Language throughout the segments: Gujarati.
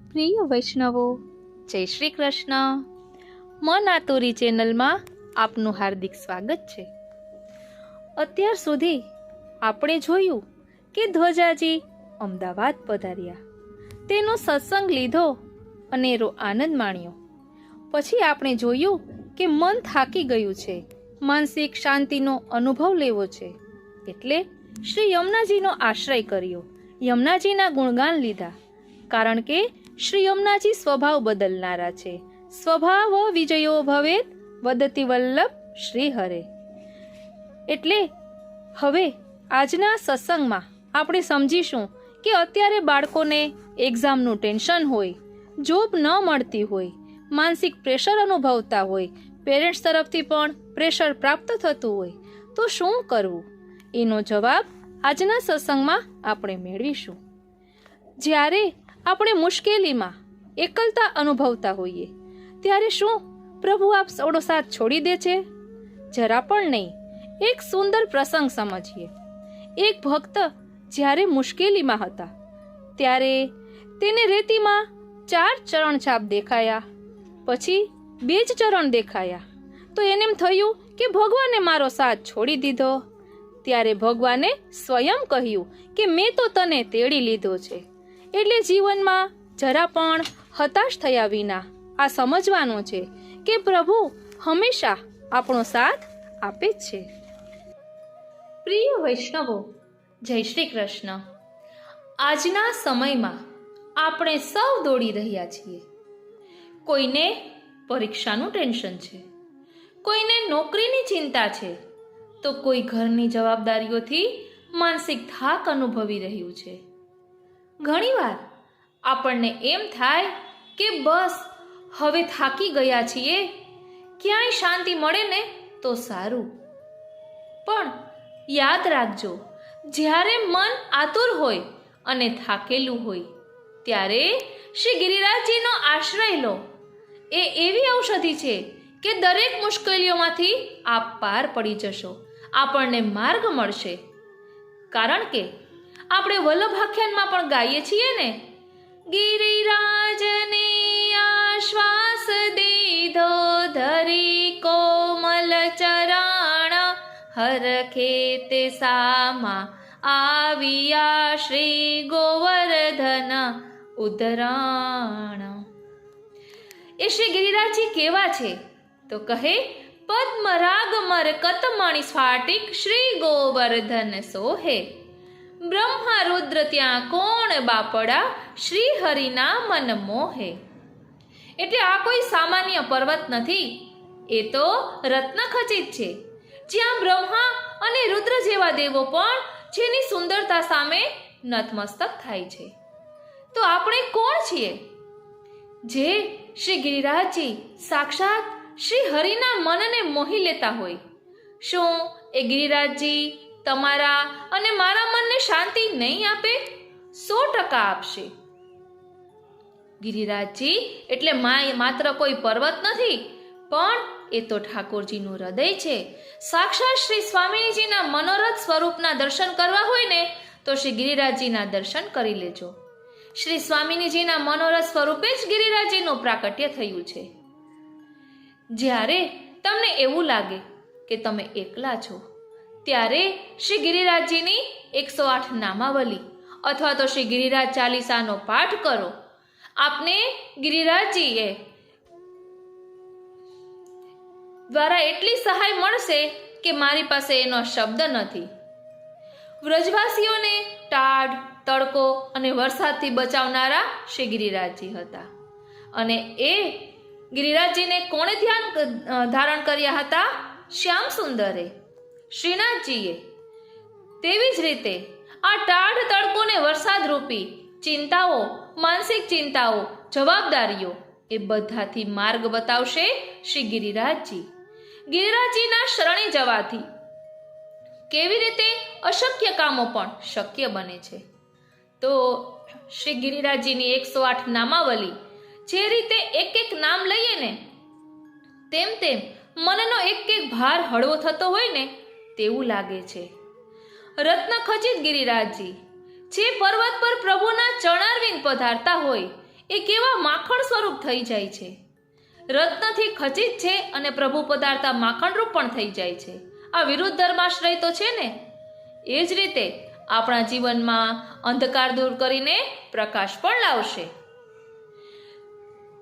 પ્રિય વૈષ્ણવો, જય શ્રી કૃષ્ણ. મન આતુરી ચેનલમાં આપનું હાર્દિક સ્વાગત છે. અત્યાર સુધી આપણે જોયું કે ધ્વજાજી અમદાવાદ પધાર્યા, તેનો સત્સંગ લીધો, અનેરો આનંદ માણ્યો. પછી આપણે જોયું કે મન થાકી ગયું છે, માનસિક શાંતિનો અનુભવ લેવો છે, એટલે શ્રી યમુનાજીનો આશ્રય કર્યો, યમુનાજીના ગુણગાન લીધા. કારણ કે શ્રી યમુનાજી સ્વભાવ બદલનારા છે. સ્વભાવ વિજયો ભવેત વદતિ વલ્લભ શ્રી હરે. એટલે હવે આજના સત્સંગમાં આપણે સમજીશું કે અત્યારે બાળકોને એક્ઝામનું ટેન્શન હોય, જોબ ન મળતી હોય, માનસિક પ્રેશર અનુભવતા હોય, પેરેન્ટ્સ તરફથી પણ પ્રેશર પ્રાપ્ત થતું હોય, તો શું કરવું? એનો જવાબ આજના સત્સંગમાં આપણે મેળવીશું. જ્યારે આપણે મુશ્કેલીમાં એકલતા અનુભવતા હોઈએ ત્યારે શું પ્રભુ આપ સૌનો સાથ છોડી દે છે? જરા પણ નહીં. એક સુંદર પ્રસંગ સમજીએ. એક ભક્ત જ્યારે મુશ્કેલીમાં હતા ત્યારે તેને રેતીમાં 4 ચરણ છાપ દેખાયા, પછી 2 જ ચરણ દેખાયા. તો એને એમ થયું કે ભગવાને મારો સાથ છોડી દીધો. ત્યારે ભગવાને સ્વયં કહ્યું કે મેં તો તને તેડી લીધો છે. એટલે જીવનમાં જરા પણ હતાશ થયા વિના આ સમજવાનું છે કે પ્રભુ હંમેશા આપણો સાથ આપે જ છે. પ્રિય વૈષ્ણવો, જય શ્રી કૃષ્ણ. આજના સમયમાં આપણે સૌ દોડી રહ્યા છીએ. કોઈને પરીક્ષાનું ટેન્શન છે, કોઈને નોકરીની ચિંતા છે, તો કોઈ ઘરની જવાબદારીઓથી માનસિક થાક અનુભવી રહ્યું છે. ઘણીવાર આપણને એમ થાય કે બસ હવે થાકી ગયા છીએ, ક્યાંય શાંતિ મળે ને તો સારું. પણ યાદ રાખજો, જ્યારે મન આતુર હોય અને થાકેલું હોય ત્યારે શ્રી ગિરિરાજજીનો આશ્રય લો. એ એવી ઔષધિ છે કે દરેક મુશ્કેલીઓમાંથી આપ પાર પડી જશો, આપણને માર્ગ મળશે. કારણ કે આપણે વલ્લભાખ્યાનમાં પણ ગાઈએ છીએ ને, ગિરિરાજને આશ્વાસ દીધો ધરી કોમલ ચરણ હરખે તે સામા આવ્યા શ્રી ગોવર્ધન ઉદરાણ. એ શ્રી ગિરિરાજજી કેવા છે તો કહે, પદ્મરાગ મરકત મણિ સ્ફાટિક શ્રી ગોવર્ધન સોહે. બ્રહ્મા રુદ્ર ત્યાં કોણ બાપડા શ્રી હરિના મન મોહે. એટલે આ કોઈ સામાન્ય પર્વત નથી, એ તો રત્નખચિત છે, જ્યાં બ્રહ્મા અને રુદ્ર જેવા દેવો પણ જેની સુંદરતા સામે નતમસ્તક થાય છે. તો આપણે કોણ છીએ? જે શ્રી ગિરિરાજજી સાક્ષાત શ્રી હરિના મનને મોહી લેતા હોય. શું એ ગિરિરાજજી તમારા અને મારા મનને શાંતિ નહીં આપે? 100% આપશે. ગિરિરાજજી એટલે માત્ર કોઈ પર્વત નથી, પણ એ તો ઠાકોરજીનું હૃદય છે. સાક્ષાત શ્રી સ્વામીજીના મનોરથ સ્વરૂપના દર્શન કરવા હોય ને તો શ્રી ગિરિરાજજીના દર્શન કરી લેજો. શ્રી સ્વામીજીના મનોરથ સ્વરૂપે જ ગિરિરાજજીનું પ્રાકટ્ય થયું છે. જ્યારે તમને એવું લાગે કે તમે એકલા છો ત્યારે શ્રી ગિરિરાજજીની 108 નામાવલી અથવા તો શ્રી ગિરિરાજ ચાલીસાનો પાઠ કરો. આપને ગિરિરાજજીએ દ્વારા એટલી સહાય મળશે કે મારી પાસે એનો શબ્દ નથી. વ્રજવાસીઓને ટાઢ, તડકો અને વરસાદથી બચાવનારા શ્રી ગિરિરાજજી હતા. અને એ ગિરિરાજજીને કોણે ધારણ કર્યા હતા? શ્યામ સુંદરે, શ્રીનાથજીએ. તેવી જ રીતે આ ટાઢ, તડકો ને વરસાદ રૂપી ચિંતાઓ, માનસિક ચિંતાઓ, જવાબદારીઓ એ બધાથી માર્ગ બતાવશે શ્રી ગિરિરાજજી. ગિરિરાજજીના શરણે જવાથી કેવી રીતે અશક્ય કામો પણ શક્ય બને છે. તો શ્રી ગિરિરાજજીની 108 નામાવલી જે રીતે એક એક નામ લઈએ ને તેમ તેમ મનનો એક એક ભાર હળવો થતો હોય ને તેવું લાગે છે. રત્નખચિત ગિરિરાજજી જે પર્વત પર પ્રભુના ચરણારવિંદ પધારતા હોય એ કેવા માખણ સ્વરૂપ થઈ જાય છે. રત્નથી ખચિત છે અને પ્રભુ પધારતા માખણરૂપ પણ થઈ જાય છે. આ વિરુદ્ધ ધર્માશ્રય તો છે ને. એ જ રીતે આપણા જીવનમાં અંધકાર દૂર કરીને પ્રકાશ પણ લાવશે.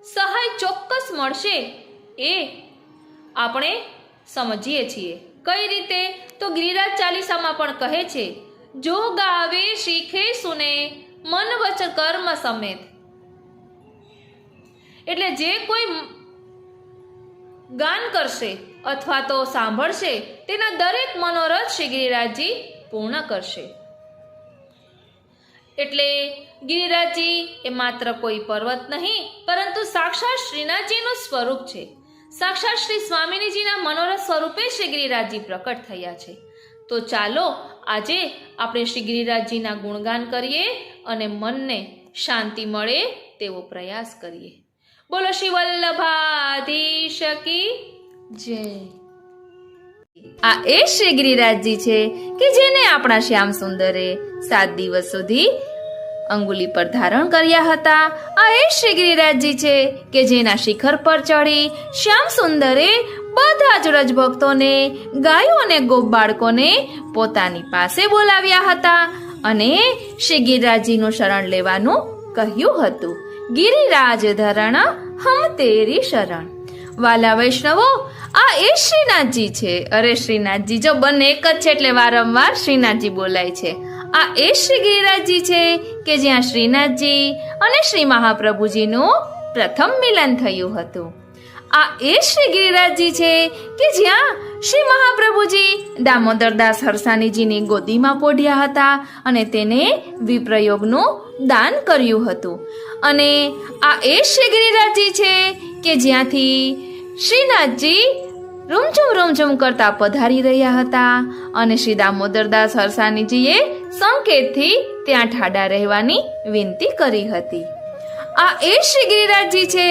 સહાય ચોક્કસ મળશે એ આપણે સમજીએ છીએ. કઈ રીતે? તો ગિરિરાજ ચાલીસામાં પણ કહે છે, જો ગાવે શીખે સુને મન વચન કર્મ સમેત. એટલે જે કોઈ ગાન કરશે અથવા તો સાંભળશે તેના દરેક મનોરથ શ્રી ગિરિરાજજી પૂર્ણ કરશે. એટલે ગિરિરાજજી એ માત્ર કોઈ પર્વત નહીં, પરંતુ સાક્ષાત શ્રીનાથજીનું સ્વરૂપ છે. સાક્ષાત શ્રી સ્વામિનીજીના મનોરથ સ્વરૂપે શ્રી ગિરિરાજજી પ્રકટ થયા છે. તો ચાલો આજે આપણે શ્રી ગિરિરાજજીના ગુણગાન કરીએ અને મનને શાંતિ મળે તેવો પ્રયાસ કરીએ. બોલો શ્રી વલ્લભાધીશ કી જય. આ એ શ્રી ગિરિરાજજી છે કે જેને આપણા શ્યામ સુંદરે 7 દિવસ સુધી અંગુલી પર ધારણ કર્યા હતા. આ એ શ્રી ગિરિરાજજી છે કે જેના શિખર પર ચડી શ્યામ સુંદરે બધા જ રજભક્તોને, ગાયો અને ગોપ બાળકોને પોતાની પાસે બોલાવ્યા હતા અને શ્રી ગિરિરાજજીનું શરણ લેવાનું કહ્યું હતું. ગિરિરાજ ધરણ હમ તેરી શરણ. વાલા વૈષ્ણવો, આ એ શ્રીનાથજી છે. અરે શ્રીનાથજી, જો બંને એક જ છે એટલે વારંવાર શ્રીનાથજી બોલાય છે. આ એ શ્રી ગિરિરાજજી છે કે જ્યાં શ્રીનાથજી અને શ્રી મહાપ્રભુજીનું પ્રથમ મિલન થયું હતું. આ એ શ્રી ગિરિરાજજી છે કે જ્યાં શ્રી મહાપ્રભુજી દામોદરદાસ હરસાનીજીની ગોદીમાં પોઢ્યા હતા અને તેને વિપ્રયોગનું દાન કર્યું હતું. અને આ એ શ્રી ગિરિરાજજી છે કે જ્યાંથી શ્રીનાથજી રૂમઝુમ કરતા પધારી રહ્યા હતા અને શ્રી દામોદરદાસ હરસાનીજીએ સંકેતથી ત્યાં ઠાડા રહેવાની વિનંતી કરી હતી. આ એ શ્રી ગિરિરાજજી છે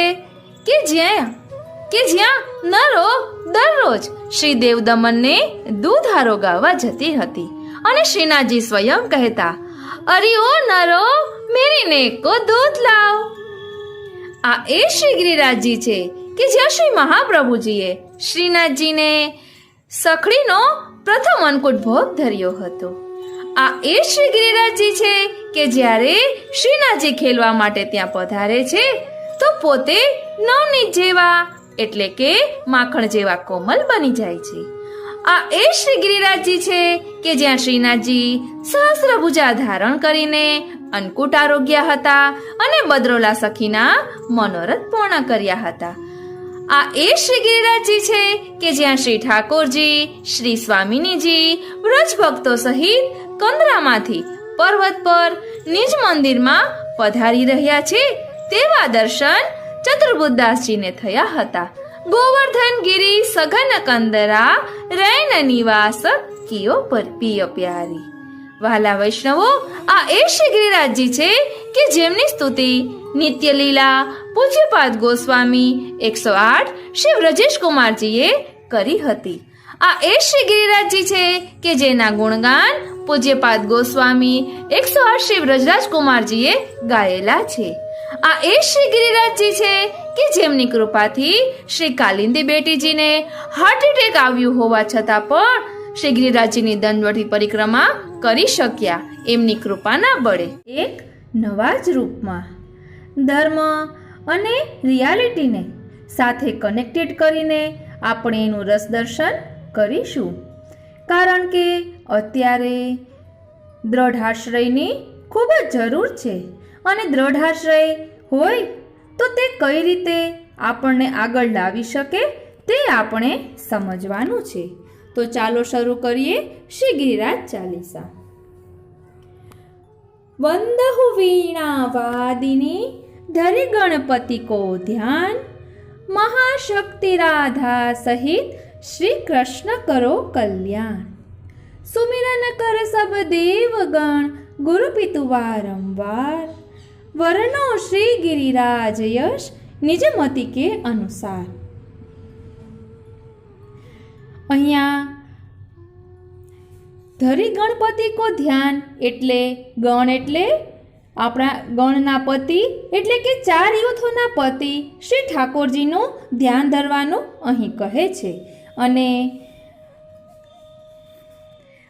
કે જ્યાં નરો દરરોજ શ્રી દેવદમનને દૂધારો ગાવા જતી હતી અને શ્રીનાથજી સ્વયં કહેતા, અરે ઓ નરો, મેરીને કો દૂધ લાવ. આ એ શ્રી ગિરિરાજજી છે કે જ્યાં શ્રી મહાપ્રભુજીએ શ્રીનાથજીને સખડીનો પ્રથમ અન્નકૂટ ભોગ ધર્યો હતો. આ એ શ્રી ગિરિરાજજી છે કે જ્યારે શ્રીનાથજી ખેલવા માટે ત્યાં પધારે છે તો પોતે નવનીત જેવા એટલે કે માખણ જેવા કોમલ બની જાય છે. આ એ શ્રી ગિરિરાજજી છે કે જ્યાં શ્રીનાથજી સહસ્રભુજા ધારણ કરીને અન્નકૂટ આરોગ્યા હતા અને બદરોલા સખીના મનોરથ પૂર્ણ કર્યા હતા. આ એ શ્રી ગિરિરાજજી છે કે જ્યાં શ્રી ઠાકોરજી, શ્રી સ્વામિનીજી વ્રજ ભક્તો સહિત કંદરામાંથી પર્વત પર નિજ મંદિરમાં પધારી રહ્યા છે તેવા દર્શન ચતુર્બુદ્દાસજીને થયા હતા. ગોવર્ધન ગિરી સઘન કંદરા રૈન નિવાસ કિયો પર પિય પ્યારી. વહાલા વૈષ્ણવો, આ એ શ્રી ગિરિરાજજી છે કે જેમની સ્તુતિ નિત્ય લીલા પૂજ્યપાદ ગોસ્વામી 108 શ્રી વ્રજેશ કુમારજીએ કરી હતી. આ એ શ્રી ગિરિરાજજી છે કે જેના ગુણગાન પૂજ્યપાદ ગોસ્વામી 108 શ્રી વ્રજરાજ કુમારજીએ ગાયેલા છે. આ એ શ્રી ગિરિરાજજી છે કે જેમની કૃપાથી શ્રી કાલિંદી બેટીજીને હાર્ટ એટેક આવ્યું હોવા છતાં પણ શ્રી ગિરિરાજજીની દંડવતી પરિક્રમા કરી શક્યા એમની કૃપાના બળે. એક નવા જ રૂપમાં ધર્મ અને રિયાલિટીને સાથે કનેક્ટેડ કરીને આપણે એનું રસ દર્શન કરીશું. કારણ કે અત્યારે દ્રઢાશ્રયની ખૂબ જ જરૂર છે અને દ્રઢાશ્રય હોય તો તે કઈ રીતે આપણને આગળ લાવી શકે તે આપણે સમજવાનું છે. તો ચાલો શરૂ કરીએ શ્રી ગિરિરાજ ચાલીસા. વંદહુ વીણા વાદિની ધરી ગણપતિ કો ધ્યાન, મહાશક્તિ રાધા સહિત શ્રી કૃષ્ણ કરો કલ્યાણ. સુમિરન કર સબ દેવગણ ગુરુ પિતુ વારંવાર, વર્ણો શ્રી ગિરિરાજ યશ નિજ મતિ કે અનુસાર. અહીંયા ધરી ગણપતિ કો ધ્યાન એટલે ગણ એટલે આપણા ગણના પતિ એટલે કે 4 યુથોના પતિ શ્રી ઠાકોરજીનું ધ્યાન ધરવાનું અહીં કહે છે. અને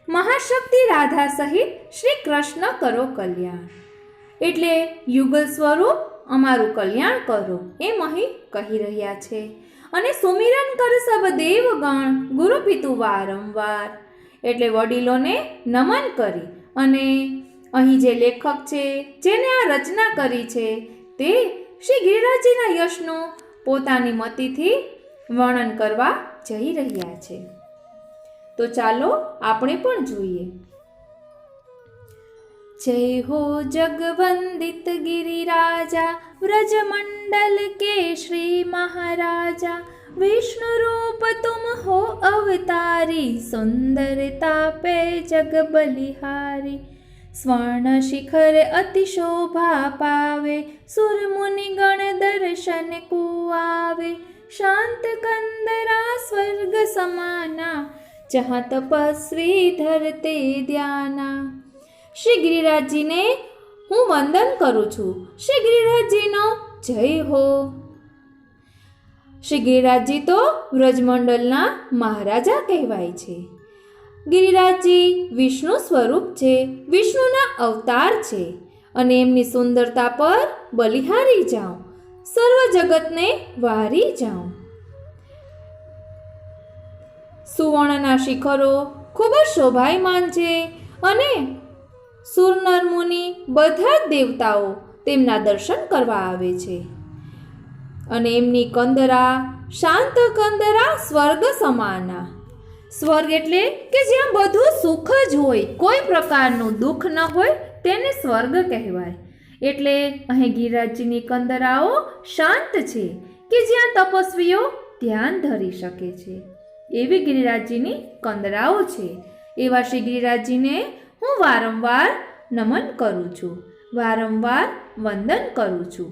મહાશક્તિ રાધા સહિત શ્રી કૃષ્ણ કરો કલ્યાણ એટલે યુગલ સ્વરૂપ અમારું કલ્યાણ કરો એમ અહીં કહી રહ્યા છે. અને સુમિરન કર સબ દેવગણ ગુરુ પિતુ વારંવાર એટલે વડીલોને નમન કરી. અને અહીં જે લેખક છે જેને આ રચના કરી છે તે શ્રી ગિરિરાજજીના યશનું પોતાની મતિથી વર્ણન કરવા જઈ રહ્યા છે. તો ચાલો આપણે પણ જોઈએ. जय हो जगवंदित गिरिराजा व्रजमंडल के श्री महाराजा विष्णु रूप तुम हो अवतारी सुंदरता पे जग बलिहारी स्वर्ण शिखर अति शोभा पावे सुर मुनि गण दर्शन को आवे शांत कंदरा स्वर्ग समाना जहाँ तपस्वी धरते ध्याना. શ્રી ગિરિરાજજીને હું વંદન કરું છું. શ્રી ગિરિરાજજીનો જય હો. શ્રી ગિરિરાજજી તો વ્રજમંડળના મહારાજા કહેવાય છે. ગિરિરાજજી વિષ્ણુ સ્વરૂપ છે, વિષ્ણુના અવતાર છે અને એમની સુંદરતા પર બલિહારી જાઉં, સર્વ જગતને વારી જાઉં. સુવર્ણના શિખરો ખૂબ જ શોભાયમાન છે અને સુરનર મુનિ બધા જ દેવતાઓ તેમના દર્શન કરવા આવે છે. અને એમની કંદરા શાંત કંદરા સ્વર્ગ સમાના. સ્વર્ગ એટલે કે જ્યાં બધું સુખ જ હોય, કોઈ પ્રકારનું દુઃખ ન હોય તેને સ્વર્ગ કહેવાય. એટલે અહીં ગિરિરાજજીની કંદરાઓ શાંત છે કે જ્યાં તપસ્વીઓ ધ્યાન ધરી શકે છે. એવી ગિરિરાજજીની કંદરાઓ છે. એવા શ્રી ગિરિરાજજીને હું વારંવાર નમન કરું છું, વારંવાર વંદન કરું છું.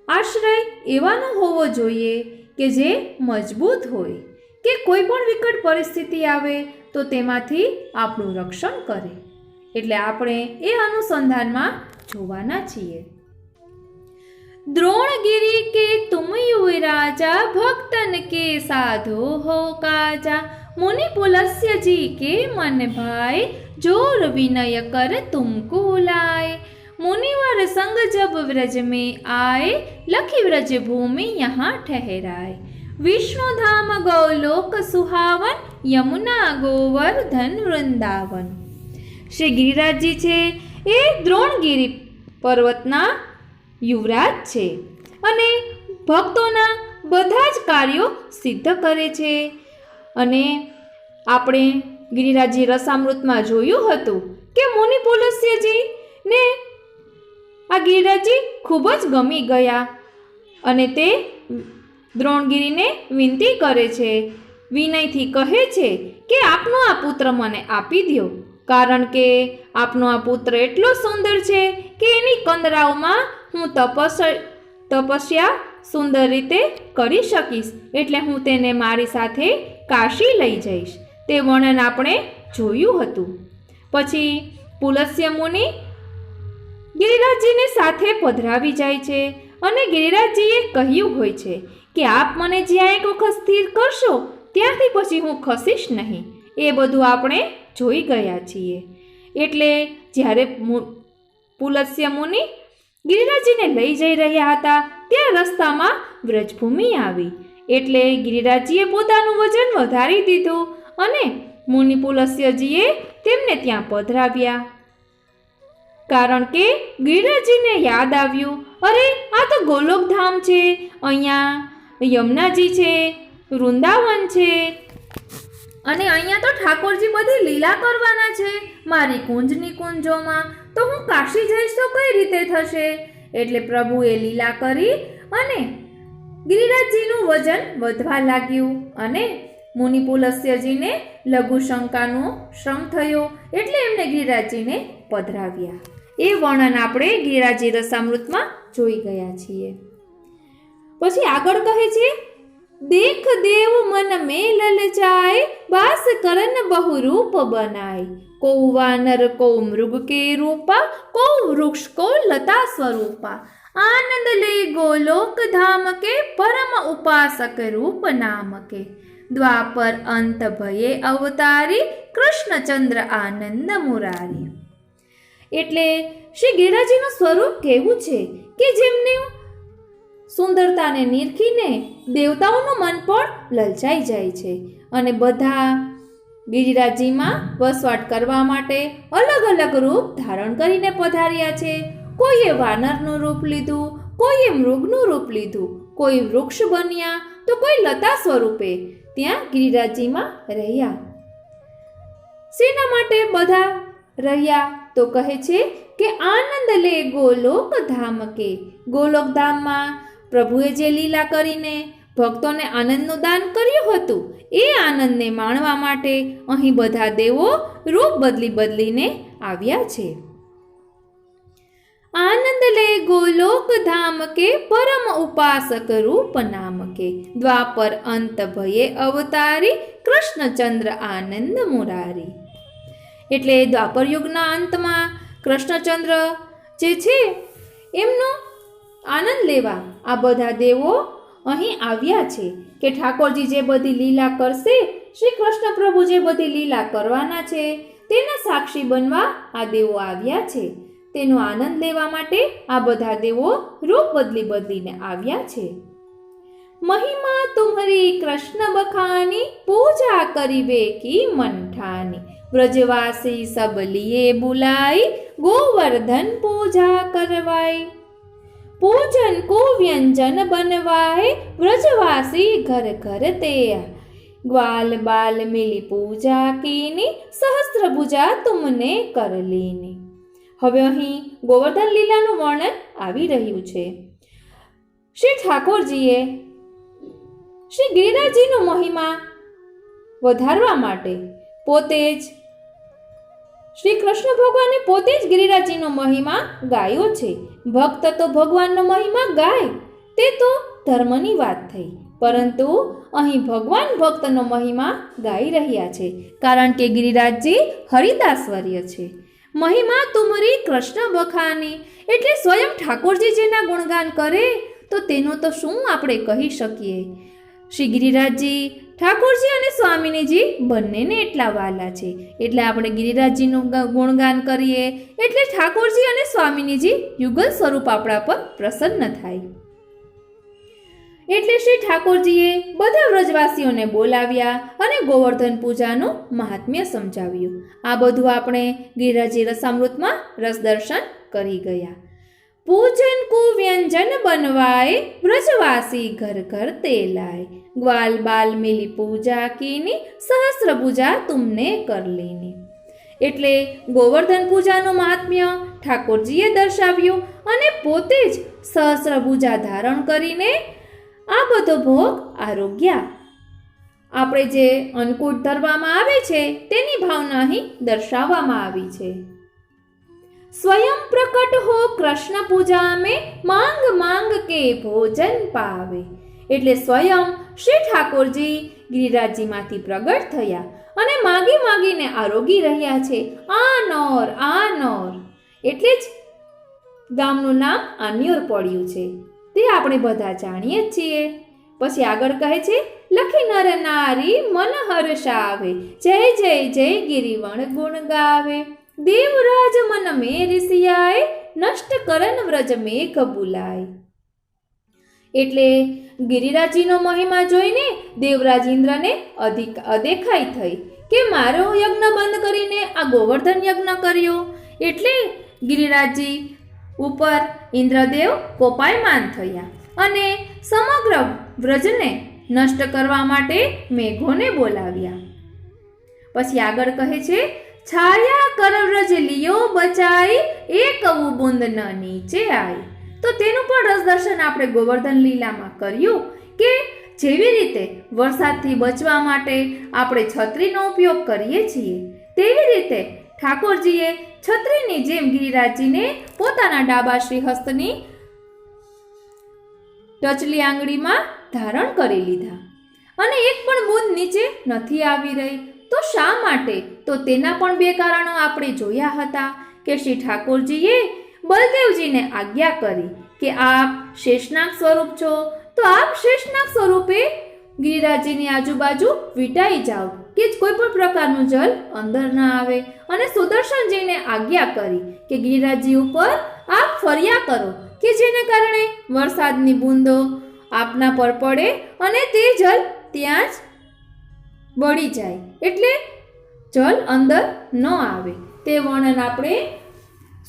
આશ્રય એવાનો હોવો જોઈએ કે જે મજબૂત હોય, કે કોઈ પણ વિકટ પરિસ્થિતિ આવે તો તેમાંથી આપણું રક્ષણ કરે. એટલે આપણે એ અનુસંધાનમાં જોવાના છીએ. द्रोणगिरि के तुम युवराजा भक्तन के साधो हो काजा मुनि पुलस्य जी के मन भाई जोर विनय कर तुमको लाए मुनिवर संग जब व्रज में आए लखी व्रज भूमि यहाँ ठहराए विष्णु धाम गौलोक सुहावन यमुना गोवर्धन वृंदावन. श्री गिरिराजजी छे ए द्रोणगिरि पर्वतना યુવરાજ છે અને ભક્તોના બધા જ કાર્યો સિદ્ધ કરે છે. અને આપણે ગિરિરાજજી રસામૃતમાં જોયું હતું કે મુનિ પુલસ્યજી ને આ ગિરિરાજજી ખૂબ જ ગમી ગયા અને તે દ્રોણગિરિને વિનંતી કરે છે, વિનયથી કહે છે કે આપનો આ પુત્ર મને આપી દો, કારણ કે આપનો આ પુત્ર એટલો સુંદર છે કે એની કંદરાઓમાં હું તપસ્યા સુંદર રીતે કરી શકીશ. એટલે હું તેને મારી સાથે કાશી લઈ જઈશ. તે વર્ણન આપણે જોયું હતું. પછી પુલસ્ય મુનિ ગિરિરાજજીને સાથે પધરાવી જાય છે અને ગિરિરાજજીએ કહ્યું હોય છે કે આપ મને જ્યાં એક વખત સ્થિર કરશો ત્યાંથી પછી હું ખસીશ નહીં. એ બધું આપણે જોઈ ગયા છીએ. એટલે જ્યારે પુલસ્ય મુનિ ગિરિરાજજીને લઈ જઈ રહ્યા હતા ત્યાં રસ્તામાં વ્રજભૂમિ આવી. એટલે ગિરિરાજજીએ પોતાનું વજન વધારી દીધું અને મુનિ પુલસ્યજીએ તેમને ત્યાં પધરાવ્યા. કારણ કે ગિરિરાજજીને યાદ આવ્યું, અરે આ તો ગોલોકધામ છે, અહીંયા યમુનાજી છે, વૃંદાવન છે અને અહીંયા તો ઠાકોરજી બધી લીલા કરવાના છે મારી કુંજની કુંજોમાં, તો હું કાશી જઈશ તો કઈ રીતે થશે? એટલે પ્રભુએ લીલા કરી અને ગિરિરાજજીનું વજન વધવા લાગ્યું અને મુનિ પુલસ્યજીને લઘુશંકાનો શ્રમ થયો. એટલે એમને ગિરિરાજજીને પધરાવ્યા. એ વર્ણન આપણે ગિરિરાજજી રસામૃતમાં જોઈ ગયા છીએ. પછી આગળ કહે છે देख देव मन में ललचाए, बास करन बहु रूप बनाए। को वानर को मृग के रूपा, को वृक्ष को लता स्वरूपा। आनंद ले गोलोक धाम के, परम उपासक रूप नाम के। द्वापर अंत भये अवतारी, कृष्णचंद्र आनंद मुरारी। એટલે શ્રી ગિરિરાજીનું સ્વરૂપ કેવું છે કે જેમને સુંદરતાને નિરખીને દેવતાઓનું મન પણ લલચાઈ જાય છે અને બધા ગિરિરાજીમાં વસવાટ કરવા માટે અલગ અલગ રૂપ ધારણ કરીને પધાર્યા છે. કોઈએ વાનરનું રૂપ લીધું, કોઈએ મૃગનું રૂપ લીધું, કોઈ વૃક્ષ બન્યા તો કોઈ લતા સ્વરૂપે ત્યાં ગિરિરાજીમાં રહ્યા. શેના માટે બધા રહ્યા તો કહે છે કે આનંદ લે ગોલોક ધામ કે. ગોલોક ધામમાં પ્રભુએ જે લીલા કરીને ભક્તોને આનંદનું દાન કર્યું હતું એ આનંદને માણવા માટે અહીં બધા દેવો રૂપ બદલી બદલીને આવ્યા છે. आनंद ले गोलोक धाम के, परम उपासक रूप नाम के। द्वापर अंत भये अवतारी, कृष्णचंद्र आनंद मुरारी. એટલે દ્વાપર યુગના અંતમાં કૃષ્ણચંદ્ર જે છે એમનો આનંદ લેવા આ બધા દેવો અહીં આવ્યા છે કે ઠાકોરજી જે બધી લીલા કરશે, શ્રી કૃષ્ણ પ્રભુ જે બધી લીલા કરવાના છે તેના સાક્ષી બનવા આ દેવો આવ્યા છે. તેનો આનંદ લેવા માટે આ બધા દેવો રૂપ બદલી બદલીને આવ્યા છે. મહિમા તુમ્હરી કૃષ્ણ બખાની, પૂજા કરીવે કી મન ઠાની. ब्रजवासी सब लिए बुलाई, गोवर्धन पूजा करवाई. पूजन को व्यंजन बनवाए, ब्रजवासी घर घर ते. ग्वाल बाल मिली पूजा कीनी, सहस्त्र भुजा तुमने कर लेनी. હવે અહીં ગોવર્ધન લીલાનું વર્ણન આવી રહ્યું છે. શ્રી ઠાકોરજીએ શ્રી ગિરિરાજજીનો મહિમા વધારવા માટે પોતે જ શ્રી કૃષ્ણ ભગવાને પોતે જ ગિરિરાજજીનો મહિમા ગાયો છે. ભક્ત તો ભગવાનનો મહિમા ગાય તે તો ધર્મની વાત થઈ, પરંતુ અહીં ભગવાન ભક્તનો મહિમા ગાઈ રહ્યા છે કારણ કે ગિરિરાજજી હરિદાસવર્ય છે. મહિમા તુમરી કૃષ્ણ બખાની એટલે સ્વયં ઠાકોરજી જેના ગુણગાન કરે તો તેનું તો શું આપણે કહી શકીએ. શ્રી ગિરિરાજજી ઠાકોરજી અને સ્વામિનીજી બંનેને એટલા વાલા છે એટલે આપણે ગિરિરાજજીનું ગુણગાન કરીએ એટલે ઠાકોરજી અને સ્વામિનીજી યુગલ સ્વરૂપ આપણા પર પ્રસન્ન થાય. એટલે શ્રી ઠાકોરજીએ બધા વ્રજવાસીઓને બોલાવ્યા અને ગોવર્ધન પૂજાનું મહાત્મ્ય સમજાવ્યું. આ બધું આપણે ગિરિરાજી રસામૃતમાં રસદર્શન કરી ગયા. पूजन को व्यंजन बनवाए, ब्रजवासी घर घर ते लाए. ग्वाल बाल मिली पूजा कीनी, सहस्त्र पूजा तुमने कर लेनी. એટલે ગોવર્ધન પૂજાનું મહાત્મ્ય ઠાકોરજીએ દર્શાવ્યું અને પોતે જ સહસ્ત્ર પૂજા ધારણ કરીને આ બધો ભોગ આરોગ્યા. આપણે જે અન્નકૂટ ધરવામાં આવે છે તેની ભાવના અહીં દર્શાવવામાં આવી છે. स्वयं प्रकट हो कृष्ण पूजा में, मांग मांग के भोजन पावे. એટલે સ્વયં શ્રી ઠાકોરજી ગિરિરાજજીમાંથી પ્રગટ થયા અને માગી માગીને આરોગી રહ્યા છે. આનોર આનોર એટલે જ ગામનું નામ આન્યોર પડ્યું છે, તે આપણે બધા જાણીએ જ છીએ. પછી આગળ કહે છે લખી નર નારી મન હર્ષાવે, જય જય જય ગિરિવણ ગુણ ગાવે. देवराज मन में ऋषियाए, नष्ट करन व्रज मेघ बुलाय. એટલે ગિરિરાજજીનો મહિમા જોઈને દેવરાજ ઇન્દ્રને અદેખાઈ થઈ કે મારો યજ્ઞ બંધ કરીને આ ગોવર્ધન યજ્ઞ કર્યો. એટલે ગિરિરાજજી ઉપર ઇન્દ્રદેવ કોપાયમાન થયા અને સમગ્ર વ્રજને નષ્ટ કરવા માટે મેઘોને બોલાવ્યા. પછી આગળ કહે છે છાયા કરવ્રજ લિયો બચાઈ, એક બુંદ ન નીચે આઈ. તો તેનું પણ રસદર્શન આપણે ગોવર્ધન લીલામાં કર્યું કે જેવી રીતે વરસાદથી બચવા માટે આપણે છત્રીનો ઉપયોગ કરીએ છીએ તેવી રીતે ઠાકોરજીએ છત્રીની જેમ ગિરિરાજજીને પોતાના ડાબા શ્રી હસ્તની ટચલી આંગળીમાં ધારણ કરી લીધા અને એક પણ બૂંદ નીચે નથી આવી રહી. તો શા માટે? તો તેના પણ બે કારણો આપણે જોયા હતા કે શ્રી ઠાકોરજીએ બલદેવજીને આજ્ઞા કરી કે આપ શેષનાગ સ્વરૂપ છો, તો આપ શેષનાગ સ્વરૂપે ગિરિરાજજીની આજુબાજુ વીંટાઈ જાઓ કે કોઈ પણ પ્રકારનું જલ અંદર ન આવે. અને સુદર્શનજીને આજ્ઞા કરી કે ગિરિરાજજી ઉપર આપ ફર્યા કરો કે જેને કારણે વરસાદની બૂંદો આપના પર પડે અને તે જલ ત્યાં જ બળી જાય, એટલે જલ અંદર ન આવે. તે વર્ણન આપણે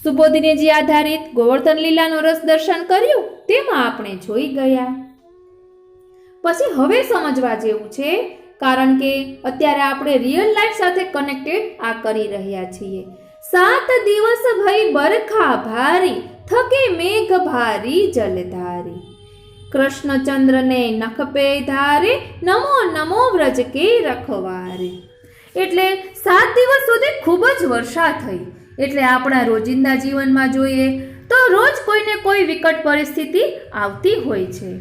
સુબોધિનીજી આધારિત ગોવર્ધન લીલાનો રસ દર્શન કર્યું તેમાં આપણે જોઈ ગયા. પછી હવે સમજવા જેવું છે, કારણ કે અત્યારે આપણે રિયલ લાઈફ સાથે કનેક્ટેડ આ કરી રહ્યા છીએ. 7 દિવસ ભઈ બરખા ભારી, થકે મેઘ ભારી જલધારી. કૃષ્ણચંદ્રને નખ પે ધારે, નમો નમો વ્રજ કે રખવારે. એટલે 7 દિવસ સુધી ખૂબ જ વર્ષા થઈ. એટલે આપણા રોજિંદા જીવનમાં જોઈએ તો રોજ કોઈને કોઈ વિકટ પરિસ્થિતિ આવતી હોય છે.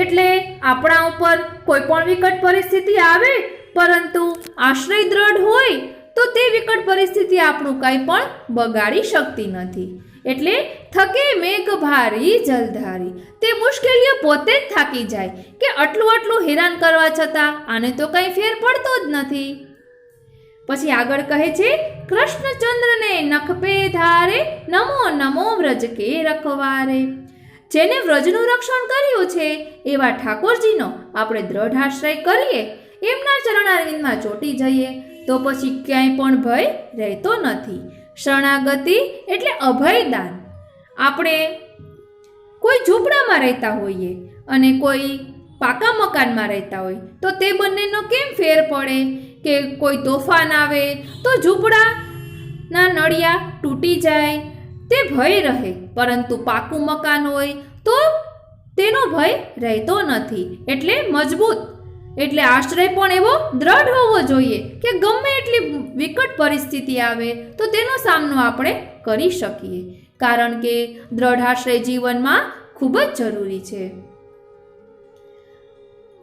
એટલે આપણા ઉપર કોઈ પણ વિકટ પરિસ્થિતિ આવે, પરંતુ આશ્રય દ્રઢ હોય તો તે વિકટ પરિસ્થિતિ આપણું કંઈ પણ બગાડી શકતી નથી. એટલે થકે મેઘ ભારી જલધારી. તે મુશ્કેલીઓ પોતે જ થાકી જાય કે આટલું હેરાન કરવા છતાં આને તો કંઈ ફેર પડતો જ નથી. પછી આગળ કહે છે, કૃષ્ણચંદ્રને નખ પે ધારે, નમો નમો વ્રજ કે રખવારે. જેને વ્રજનું રક્ષણ કર્યું છે એવા ઠાકોરજીનો આપણે દ્રઢ આશ્રય કરીએ, એમના ચરણારવિંદમાં ચોંટી જઈએ તો પછી ક્યાંય પણ ભય રહેતો નથી. શરણાગતિ એટલે અભયદાન. આપણે કોઈ ઝૂંપડામાં રહેતા હોઈએ અને કોઈ પાકા મકાનમાં રહેતા હોય તો તે બંનેનો કેમ ફેર પડે કે કોઈ તોફાન આવે તો ઝૂંપડાના નળિયા તૂટી જાય, તે ભય રહે. પરંતુ પાકું મકાન હોય તો તેનો ભય રહેતો નથી. એટલે મજબૂત, એટલે આશ્રય પણ એવો દ્રઢ હોવો જોઈએ કે ગમે એટલી વિકટ પરિસ્થિતિ આવે તો તેનો સામનો આપણે કરી શકીએ. કારણ કે દ્રઢ આશ્રય જીવનમાં ખૂબ જ જરૂરી છે.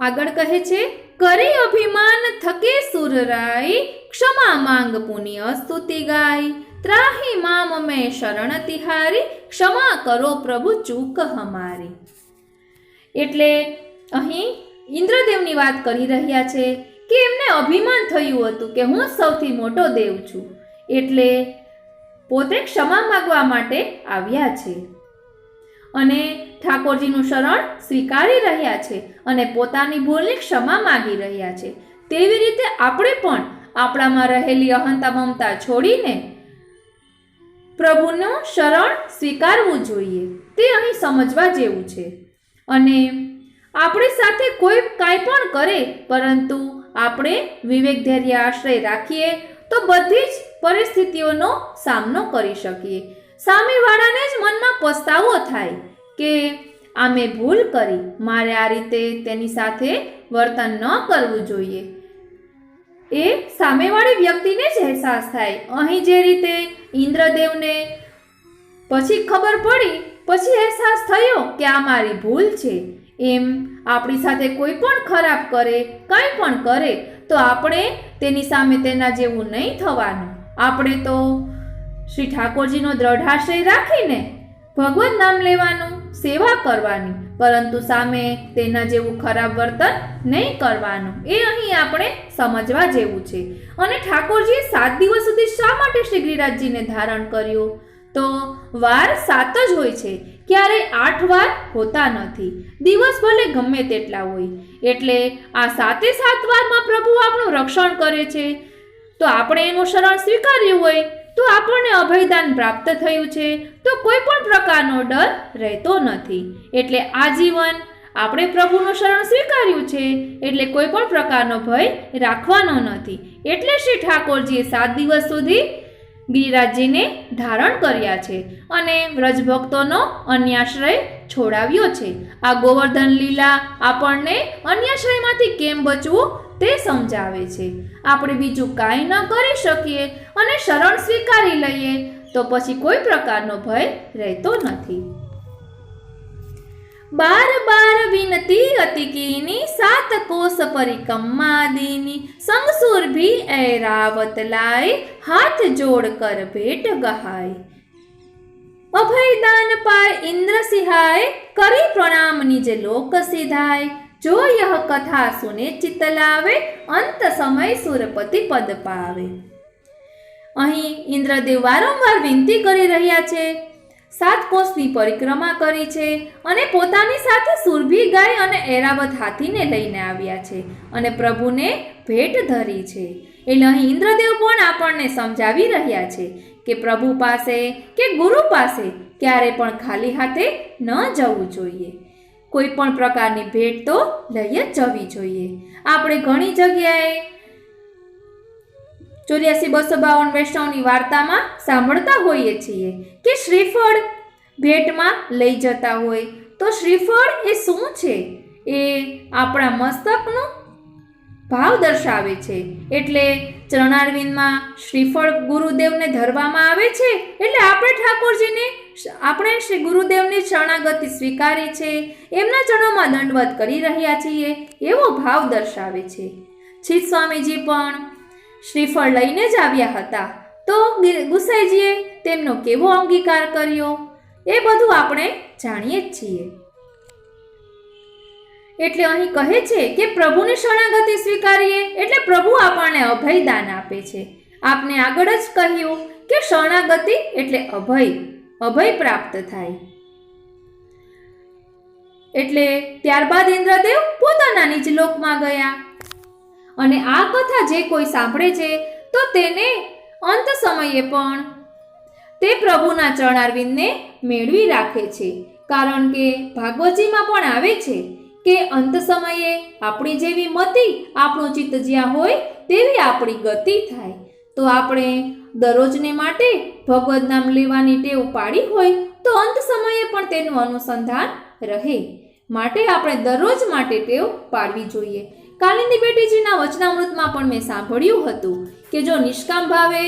આગળ કહે છે, કરી અભિમાન થકે સુરરાઈ, ક્ષમા માંગ પુનિય સ્તુતિ ગાય. ત્રાહી મામ મેં શરણ તિહારી, ક્ષમા કરો પ્રભુ ચૂક હમારી. એટલે અહીં ઇન્દ્રદેવની વાત કરી રહ્યા છે કે એમને અભિમાન થયું હતું કે હું સૌથી મોટો દેવ છું, એટલે પોતે ક્ષમા માગવા માટે આવ્યા છે અને ઠાકોરજીનું શરણ સ્વીકારી રહ્યા છે અને પોતાની ભૂલની ક્ષમા માગી રહ્યા છે. તેવી રીતે આપણે પણ આપણામાં રહેલી અહંતા મમતા છોડીને પ્રભુનું શરણ સ્વીકારવું જોઈએ. તે અહીં સમજવા જેવું છે. અને આપણી સાથે કોઈ કાંઈ પણ કરે, પરંતુ આપણે વિવેક ધૈર્ય આશ્રય રાખીએ તો બધી જ પરિસ્થિતિઓનો સામનો કરી શકીએ. સામેવાળાને જ મનમાં પસ્તાવો થાય કે આ મેં ભૂલ કરી, મારે આ રીતે તેની સાથે વર્તન ન કરવું જોઈએ. એ સામેવાળી વ્યક્તિને જ અહેસાસ થાય. અહીં જે રીતે ઇન્દ્રદેવને પછી ખબર પડી, પછી અહેસાસ થયો કે આ મારી ભૂલ છે, એમ આપણી સાથે કોઈ પણ ખરાબ કરે, કંઈ પણ કરે તો આપણે તેની સામે તેના જેવું નહીં થવાનું. આપણે તો શ્રી ઠાકોરજીનો દ્રઢ આશ્રય રાખીને ભગવત નામ લેવાનું, સેવા કરવાની, પરંતુ સામે તેના જેવું ખરાબ વર્તન નહીં કરવાનું. એ અહીં આપણે સમજવા જેવું છે. અને ઠાકોરજીએ 7 દિવસ સુધી શા માટે શ્રી ગિરિરાજજીને ધારણ કર્યું? તો વાર 7 જ હોય છે, ક્યારેય 8 વાર હોતા નથી. દિવસ ભલે ગમે તેટલા હોય. એટલે આ 7 વારમાં પ્રભુ આપણું રક્ષણ કરે છે. તો આપણે એનું શરણ સ્વીકાર્યું હોય તો આપણને અભયદાન પ્રાપ્ત થયું છે, તો કોઈ પણ પ્રકારનો ડર રહેતો નથી. એટલે આજીવન આપણે પ્રભુનું શરણ સ્વીકાર્યું છે, એટલે કોઈ પણ પ્રકારનો ભય રાખવાનો નથી. એટલે શ્રી ઠાકોરજીએ 7 દિવસ સુધી ગિરિરાજજીને ધારણ કર્યા છે અને વ્રજભક્તોનો અન્યાશ્રય છોડાવ્યો છે. આ ગોવર્ધન લીલા આપણને અન્યાશ્રયમાંથી કેમ બચવું તે સમજાવે છે. આપણે બીજું કાંઈ ન કરી શકીએ અને શરણ સ્વીકારી લઈએ તો પછી કોઈ પ્રકારનો ભય રહેતો નથી. બાર બાર વિનતી અતિ કીની, સાત કોસ પરિક્રમા દીની, સંગસુર ભી ઐરાવત લાય, હાથ જોડ કર ભેટ ગહાય। અભયદાન પાય ઇન્દ્ર સિહાય, કરી પ્રણામ નિજ લોક સિધાય। જો યહ કથા સુને ચિત્ત લાવે, અંત સમય સુરપતિ પદ પાવે। અહીં ઇન્દ્રદેવ વારંવાર વિનંતી કરી રહ્યા છે, 7 કોસની પરિક્રમા કરી છે અને પોતાની સાથે સુરભી ગાય અને ઐરાવત હાથીને લઈને આવ્યા છે અને પ્રભુને ભેટ ધરી છે। એટલે અહીં ઇન્દ્રદેવ પણ આપણને સમજાવી રહ્યા છે કે પ્રભુ પાસે કે ગુરુ પાસે ક્યારે પણ ખાલી હાથે ન જવું જોઈએ, કોઈ પણ પ્રકારની ભેટ તો લઈ જ જવી જોઈએ। આપણે ઘણી જગ્યાએ 84-252 વૈષ્ણવની વાર્તામાં સાંભળતા હોઈએ છીએ કે શ્રીફળ ભેટમાં લઈ જતા હોય, તો શ્રીફળ એ શું છે? એ આપણા મસ્તકનો ભાવ દર્શાવે છે। એટલે ચરણારવિંદમાં શ્રીફળ ગુરુદેવને ધરવામાં આવે છે, એટલે આપણે ઠાકોરજીને શ્રી ગુરુદેવની શરણાગતિ સ્વીકારી છે, એમના ચરણોમાં દંડવત કરી રહ્યા છીએ એવો ભાવ દર્શાવે છે। છીત સ્વામીજી પણ શ્રીફળ લઈને જ આવ્યા હતા, તો ગુસાઈજીએ તેમનો કેવો અંગીકાર કર્યો એ બધું આપણે જાણીએ જ છીએ। એટલે અહીં કહે છે કે પ્રભુની શરણાગતિ સ્વીકારીએ એટલે પ્રભુ આપણને અભયદાન આપે છે। આપને આગળ જ કહ્યું કે શરણાગતિ એટલે અભય પ્રાપ્ત થાય। એટલે ત્યારબાદ ઇન્દ્રદેવ પોતાના નિજ લોકમાં ગયા અને આ કથા જે કોઈ સાંભળે છે તો તેને અંત સમયે પણ તે પ્રભુના ચરણારવિંદને મેળવી રાખે છે, કારણ કે ભાગવતજીમાં પણ આવે છે કે અંત સમયે આપણી જેવી મતિ, આપણું ચિત્ત જ્યાં હોય તેવી આપણી ગતિ થાય। તો આપણે દરરોજને માટે ભગવદ નામ લેવાની ટેવ પાડી હોય તો અંત સમયે પણ તેનું અનુસંધાન રહે, માટે આપણે દરરોજ માટે ટેવ પાડવી જોઈએ। કાલિંદી બેટીજીના વચનામૃતમાં પણ મેં સાંભળ્યું હતું કે જો નિષ્કામ ભાવે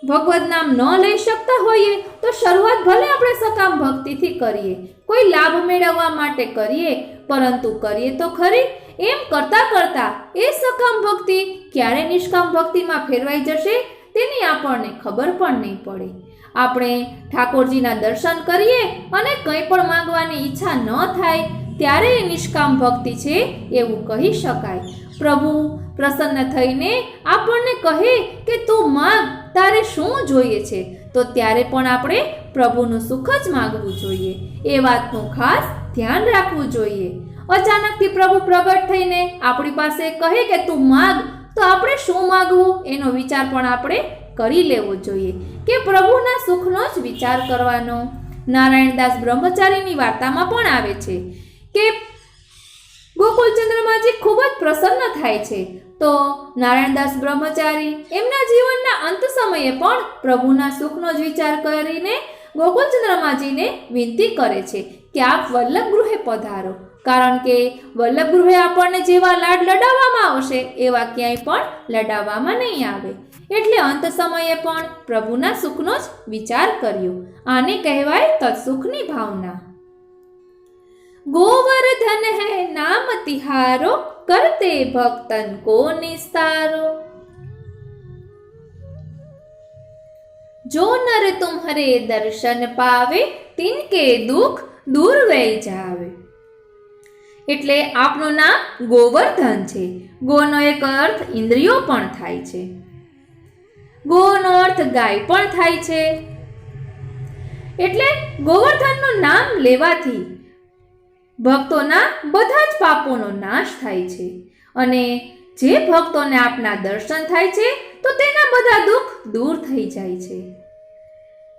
ભગવદ નામ ન લઈ શકતા હોઈએ તો શરૂઆત ભલે આપણે સકામ ભક્તિથી કરીએ, કોઈ લાભ મેળવવા માટે કરીએ, પરંતુ કરીએ તો ખરી। એમ કરતા કરતા એ સકામ ભક્તિ ક્યારે નિષ્કામ ભક્તિમાં ફેરવાઈ જશે તેની આપણને ખબર પણ નહીં પડે। આપણે ઠાકોરજીના દર્શન કરીએ અને કંઈ પણ માંગવાની ઈચ્છા ન થાય ત્યારે એ નિષ્કામ ભક્તિ છે એવું કહી શકાય। પ્રભુ પ્રસન્ન થઈને આપણને કહે કે તું માંગ, તારે શું જોઈએ છે, તો ત્યારે પણ આપણે પ્રભુનું સુખ જ માંગવું જોઈએ, એ વાતનું ખાસ ધ્યાન રાખવું જોઈએ। અચાનકથી પ્રભુ પ્રગટ થઈને આપણી પાસે કહે કે તું માંગ, તો આપણે શું માંગવું એનો વિચાર પણ આપણે કરી લેવો જોઈએ કે પ્રભુના સુખનો જ વિચાર કરવાનો। નારાયણદાસ બ્રહ્મચારીની વાર્તામાં પણ આવે છે કે ગોકુળચંદ્રમાજી ખૂબ જ પ્રસન્ન થાય છે, તો નારાયણદાસ બ્રહ્મચારી એમના જીવનના અંત સમયે પણ પ્રભુના સુખનો જ વિચાર કરીને ગોકુળચંદ્રમાજીને વિનંતી કરે છે કે આપ વલ્લભ ગૃહે પધારો, કારણ કે વલ્લભ ગૃહે આપણને જેવા લાડ લડાવવામાં આવશે એવા ક્યાંય પણ લડાવવામાં નહીં આવે। એટલે અંત સમયે પણ પ્રભુના સુખનો જ વિચાર કર્યો। આને કહેવાય તત્સુખની ભાવના। गोवर्धन है नाम तिहारो, करते भक्तन को निस्तारो। जो नर तुम्हारे दर्शन पावे, तिनके दुख दूर वही जावे। એટલે આપનું નામ ગોવર્ધન છે। ગોનો એક અર્થ ઇન્દ્રિયો પણ થાય છે, ગોનો અર્થ ગાય પણ થાય છે। એટલે ગોવર્ધનનું નામ લેવાથી ભક્તોના બધા જ પાપોનો નાશ થાય છે અને જે ભક્તોને આપના દર્શન થાય છે તો તેના બધા દુઃખ દૂર થઈ જાય છે।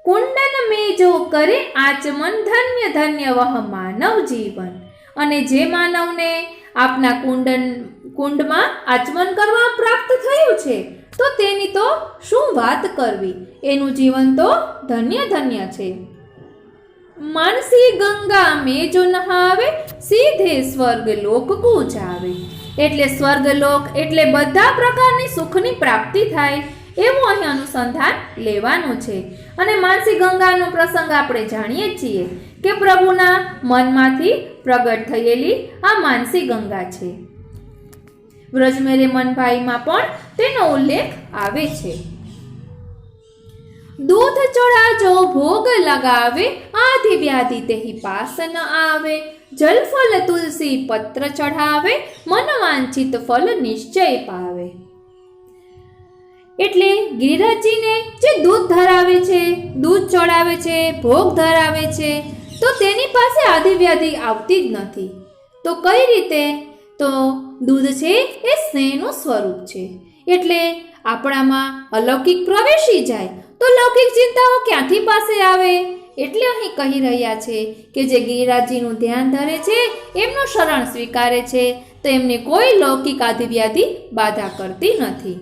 કુંડન મેં જો કરે આચમન, ધન્ય ધન્ય વહ માનવ જીવન। અને જે માનવને આપના કુંડમાં આચમન કરવા પ્રાપ્ત થયું છે તો તેની તો શું વાત કરવી, એનું જીવન તો ધન્ય ધન્ય છે। માનસી ગંગા મેં જો નહાવે, સીધે સ્વર્ગ લોક કો જાવે। એટલે સ્વર્ગલોક એટલે બધા પ્રકારની સુખની પ્રાપ્તિ થાય એવું અહીં અનુસંધાન લેવાનું છે। અને માનસી ગંગાનો પ્રસંગ આપણે જાણીએ છીએ કે પ્રભુના મનમાંથી પ્રગટ થયેલી આ માનસી ગંગા છે. વ્રજ મેરે મનભાઈમાં પણ તેનો ઉલ્લેખ આવે છે. दूध चढ़ा जो भोग लगावे आदि व्याधि तेहि पास न आवे. जल फल तुलसी पत्र चढ़ावे मन वांछित फल निश्चय पावे. એટલે ગિરિરાજજીને જે દૂધ ધરાવે છે, દૂધ ચડાવે છે, ભોગ ધરાવે છે, તો તેની પાસે આદિ વ્યાધિ આવતી જ નથી. તો કઈ રીતે? તો દૂધ છે એ સ્નેહનું સ્વરૂપ છે. એટલે આપણામાં અલૌકિક પ્રવેશી જાય તો લૌકિક ચિંતાઓ ક્યાંથી પાસે આવે? એટલે અહીં કહી રહ્યા છે કે જે ગિરિરાજજીનું ધ્યાન ધરે છે, એમનું શરણ સ્વીકારે છે, તો એમને કોઈ લૌકિક આદિવ્યાધિ બાધા કરતી નથી.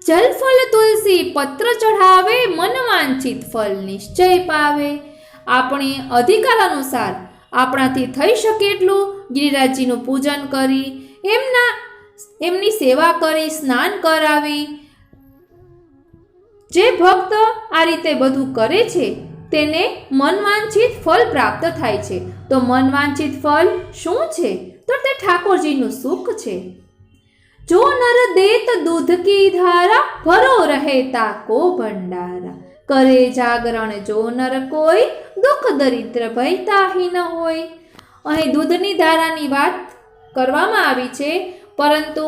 જલ ફલ તુલસી પત્ર ચઢાવે મન વાંછિત ફલ નિશ્ચય પાવે. આપણે અધિકાર અનુસાર આપણાથી થઈ શકે એટલું ગિરિરાજજીનું પૂજન કરી, એમની સેવા કરી, સ્નાન કરાવી. જે ભક્ત આ રીતે બધું કરે છે તેને મનવાંછિત ફળ પ્રાપ્ત થાય છે. તો મનવાંછિત ફળ શું છે? તો તે ઠાકોરજીનું સુખ છે. જો નર દેત દૂધ કી ધારા ભરો રહે તાકો ભંડારા. કરે જાગરણ જો નર કોઈ દુઃખ દરિદ્ર ભય તાહી ન હોય. અહીં દૂધની ધારાની વાત કરવામાં આવી છે, પરંતુ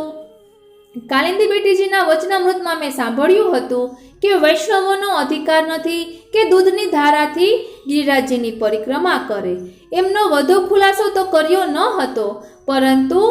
કાલિંદી બેટીજીના વચનામૃતમાં મેં સાંભળ્યું હતું કે વૈષ્ણવોનો અધિકાર નથી કે દૂધની ધારાથી ગિરિરાજજીની પરિક્રમા કરે. એમનો વધુ ખુલાસો તો કર્યો ન હતો, પરંતુ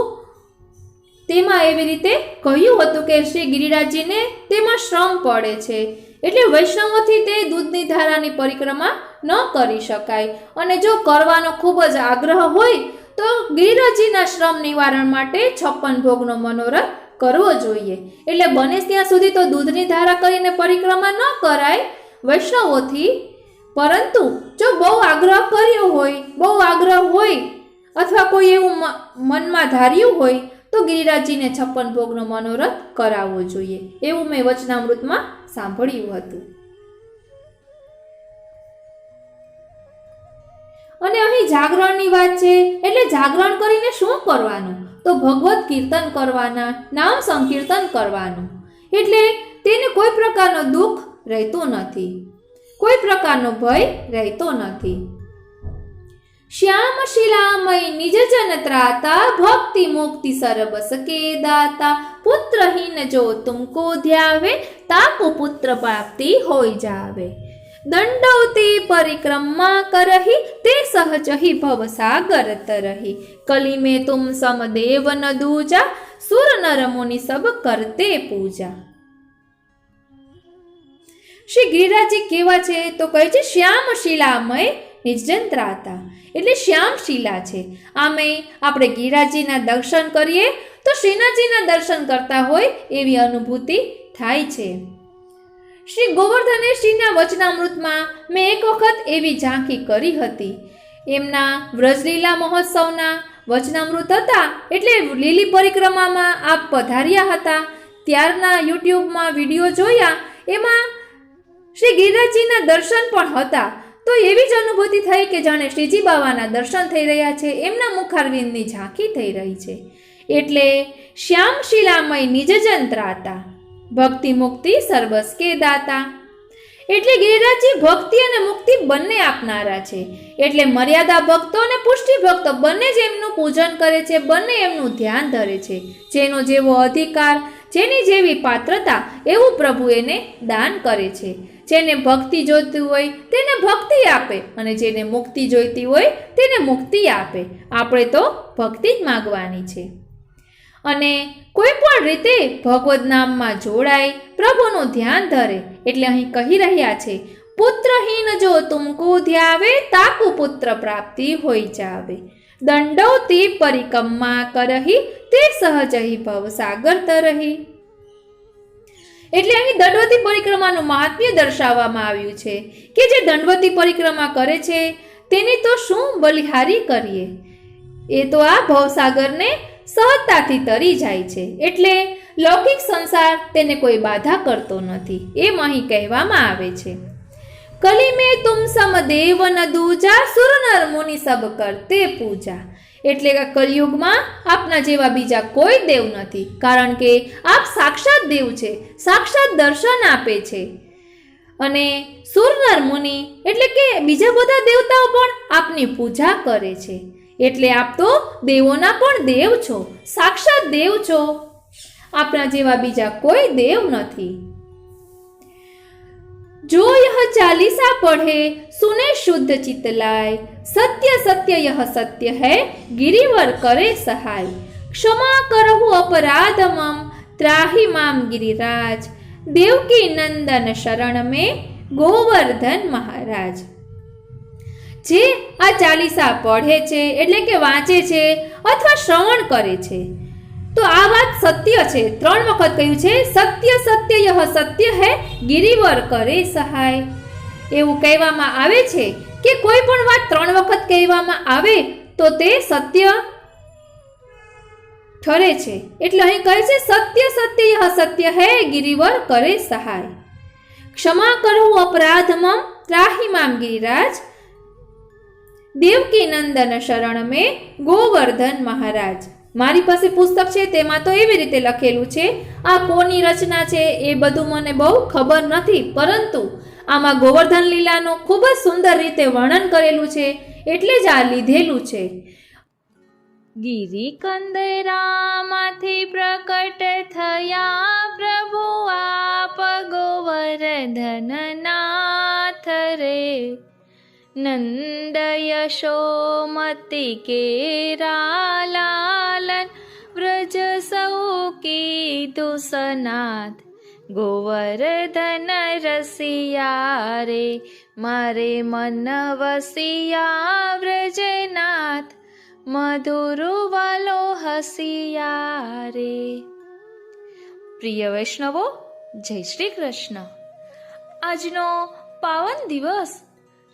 તેમાં એવી રીતે કહ્યું હતું કે શ્રી ગિરિરાજજીને તેમાં શ્રમ પડે છે, એટલે વૈષ્ણવોથી તે દૂધની ધારાની પરિક્રમા ન કરી શકાય. અને જો કરવાનો ખૂબ જ આગ્રહ હોય તો ગિરિરાજજીના શ્રમ નિવારણ માટે 56 ભોગનો મનોરથ કરવો જોઈએ. એટલે બને ત્યાં સુધી તો દૂધની ધારા કરીને પરિક્રમા ન કરાય વૈષ્ણવોથી, પરંતુ જો બહુ આગ્રહ કર્યો હોય, બહુ આગ્રહ હોય, અથવા કોઈ એવું મનમાં ધાર્યું હોય તો ગિરિરાજજીને 56 ભોગનો મનોરથ કરાવવો જોઈએ. એવું મેં વચનામૃતમાં સાંભળ્યું હતું. અને અહીં જાગરણની વાત છે, એટલે જાગરણ કરીને શું કરવાનું? તો ભગવત કીર્તન કરવાના, નામ સંકીર્તન કરવાનું. એટલે તેને કોઈ પ્રકારનો દુઃખ રહેતો નથી, કોઈ પ્રકારનો ભય રહેતો નથી. શ્યામ શિલામય નિજ જન ત્રાતા ભક્તિ મુક્તિ સરબસ કે દાતા. પુત્રહીન જો તુમકો ધ્યાવે તાકો પુત્ર પ્રાપ્તિ હોઈ જાવે. દંડવતી પરિક્રમા કરહી તે સહજ હિ ભવ સાગર તરહી. કલી में तुम समदेव न दूजा सुर नर मुनि सब करते पूजा. શ્રી ગિરિરાજજી કેવા છે? તો કહે છે શ્યામ શિલામય નિજંત્રાતા. એટલે શ્યામ શિલા છે. આમે આપણે ગિરિરાજજીના દર્શન કરીએ તો શ્રીનાથજીના દર્શન કરતા હોય એવી અનુભૂતિ થાય છે. શ્રી ગોવર્ધનેશજીના વચનામૃતમાં મેં એક વખત એવી ઝાંખી કરી હતી. એમના વ્રજલીલા મહોત્સવના વચનામૃત હતા, એટલે લીલી પરિક્રમામાં આપ પધાર્યા હતા ત્યારના યુટ્યુબમાં વિડીયો જોયા, એમાં શ્રી ગિરિરાજજીના દર્શન પણ હતા. તો એવી જ અનુભૂતિ થઈ કે જાણે શ્રીજી બાવાના દર્શન થઈ રહ્યા છે, એમના મુખારવિંદની ઝાંખી થઈ રહી છે. એટલે શ્યામ શિલામય નિજજન ત્રાતા ભક્તિ મુક્તિ સર્વસ કે દાતા. એટલે ગિરિરાજજી ભક્તિ અને મુક્તિ બંને આપનારા છે. એટલે મર્યાદા ભક્તો અને પુષ્ટિ ભક્તો બંને જ એમનું પૂજન કરે છે, બંને એમનું ધ્યાન ધરે છે. જેનો જેવો અધિકાર, જેની જેવી પાત્રતા, એવું પ્રભુ એને દાન કરે છે. જેને ભક્તિ જોઈતી હોય તેને ભક્તિ આપે, અને જેને મુક્તિ જોઈતી હોય તેને મુક્તિ આપે. આપણે તો ભક્તિ જ માગવાની છે. અને કોઈ પણ રીતે ભગવદ નામમાં જોડાય, પ્રભુનું ધ્યાન ધરે. એટલે અહીં કહી રહ્યા છે પુત્રહીન જો તુમકો ધ્યાવે તાકુ પુત્ર પ્રાપ્તિ હોઈ જાવે. દંડવતી પરિક્રમા કરહી તે સહજ હિ ભવ સાગર તરહી. એટલે અહીં દંડવતી પરિક્રમાનું મહાત્મ્ય દર્શાવવામાં આવ્યું છે કે જે દંડવતી પરિક્રમા કરે છે તેની તો શું બલિહારી કરીએ, એ તો આ ભવસાગરને સહજતાથી તરી જાય છે. એટલે લૌકિક સંસાર તેને કોઈ બાધા કરતો નથી, એમ અહીં કહેવામાં આવે છે. कली में तुम सम देव न दूजा सुर नर मुनि सब करते पूजा। એટલે કે કલયુગમાં આપના જેવા બીજા કોઈ દેવ નથી, કારણ કે આપ સાક્ષાત દેવ છે, સાક્ષાત દર્શન આપે છે. અને સુરનર મુનિ એટલે કે બીજા બધા દેવતાઓ પણ આપની પૂજા કરે છે. એટલે આપ તો દેવોના પણ દેવ છો, સાક્ષાત દેવ છો. આપના જેવા બીજા કોઈ દેવ નથી. जो यह चालीसा पढ़े सुने शुद्ध चित लाय, सत्य सत्य यह सत्य है गिरिवर करे सहाय. क्षमा करहु अपराध मम त्राहि माम गिरिराज, देवकी नंदन शरण में गोवर्धन महाराज. જે આ ચાલીસા પઢે છે એટલે કે વાંચે છે અથવા શ્રવણ કરે છે તો આ વાત સત્ય છે. 3 વખત કહ્યું છે, સત્ય સત્ય યહ સત્ય હૈ ગિરિવર કરે સહાય. એવું કહેવામાં આવે છે કે કોઈ પણ વાત 3 વખત કહેવામાં આવે તો તે સત્ય ઠરે છે. એટલે અહીં કહે છે સત્ય સત્ય યહ સત્ય હૈ ગિરિવર કરે સહાય. ક્ષમા કરહુ અપરાધ મમ ત્રાહિ મામ ગિરિરાજ, દેવકી નંદન શરણ મેં ગોવર્ધન મહારાજ. મારી પાસે પુસ્તક છે તેમાં તો એવી રીતે લખેલું છે. આ કોની રચના છે એ બધું મને બહુ ખબર નથી, પરંતુ આમાં ગોવર્ધન લીલાનું ખૂબ જ સુંદર રીતે વર્ણન કરેલું છે, એટલે જ આ લીધેલું છે. ગિરી કંદરામાંથી પ્રકટ થયા પ્રભુ આપ ગોવર્ધન નાથ રે, નંદ યશોમતી કેરા લાલન વ્રજ સૌ કીધું સનાથ, ગોવર્ધન રસિયા રે મારે મન વસિયા વ્રજનાથ, મધુરુ વાલો હસિયા રે. પ્રિય વૈષ્ણવો, જય શ્રી કૃષ્ણ. આજનો પાવન દિવસ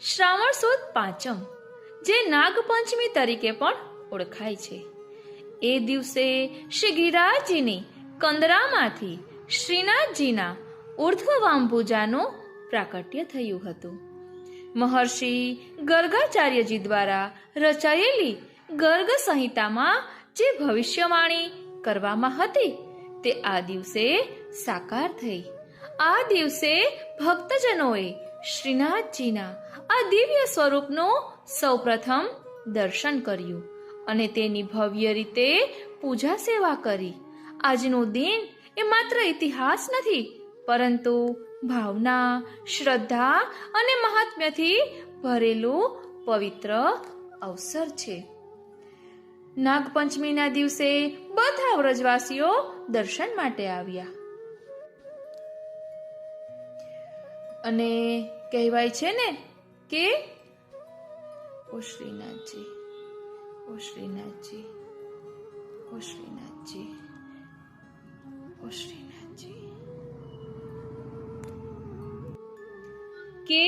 શ્રાવણ સુદ પાંચમ, જે નાગપંચમી તરીકે પણ ઓળખાય છે. એ દિવસે શ્રી ગિરિરાજજીની કંદરામાંથી શ્રીનાથજીના ઉર્ધ્વવામભુજાનું પ્રાકટ્ય થયું હતું. મહર્ષિ ગર્ગાચાર્યજી દ્વારા રચાયેલી ગર્ગ સંહિતામાં જે ભવિષ્યવાણી કરવામાં હતી તે આ દિવસે સાકાર થઈ. આ દિવસે ભક્તજનોએ શ્રીનાથજીના આ દિવ્ય સ્વરૂપનું સૌપ્રથમ દર્શન કર્યું અને તેની ભવ્ય રીતે પૂજા સેવા કરી. આજનું દિન એ માત્ર ઇતિહાસ નથી, પરંતુ ભાવના, શ્રદ્ધા અને મહાત્મ્યથી ભરેલું પવિત્ર અવસર છે. નાગપંચમીના દિવસે બધા વ્રજવાસીઓ દર્શન માટે આવ્યા અને કહેવાય છે ને કે ઓ શ્રીનાથજી, ઓ શ્રીનાથજી, ઓ શ્રીનાથજી, ઓ શ્રીનાથજી, કે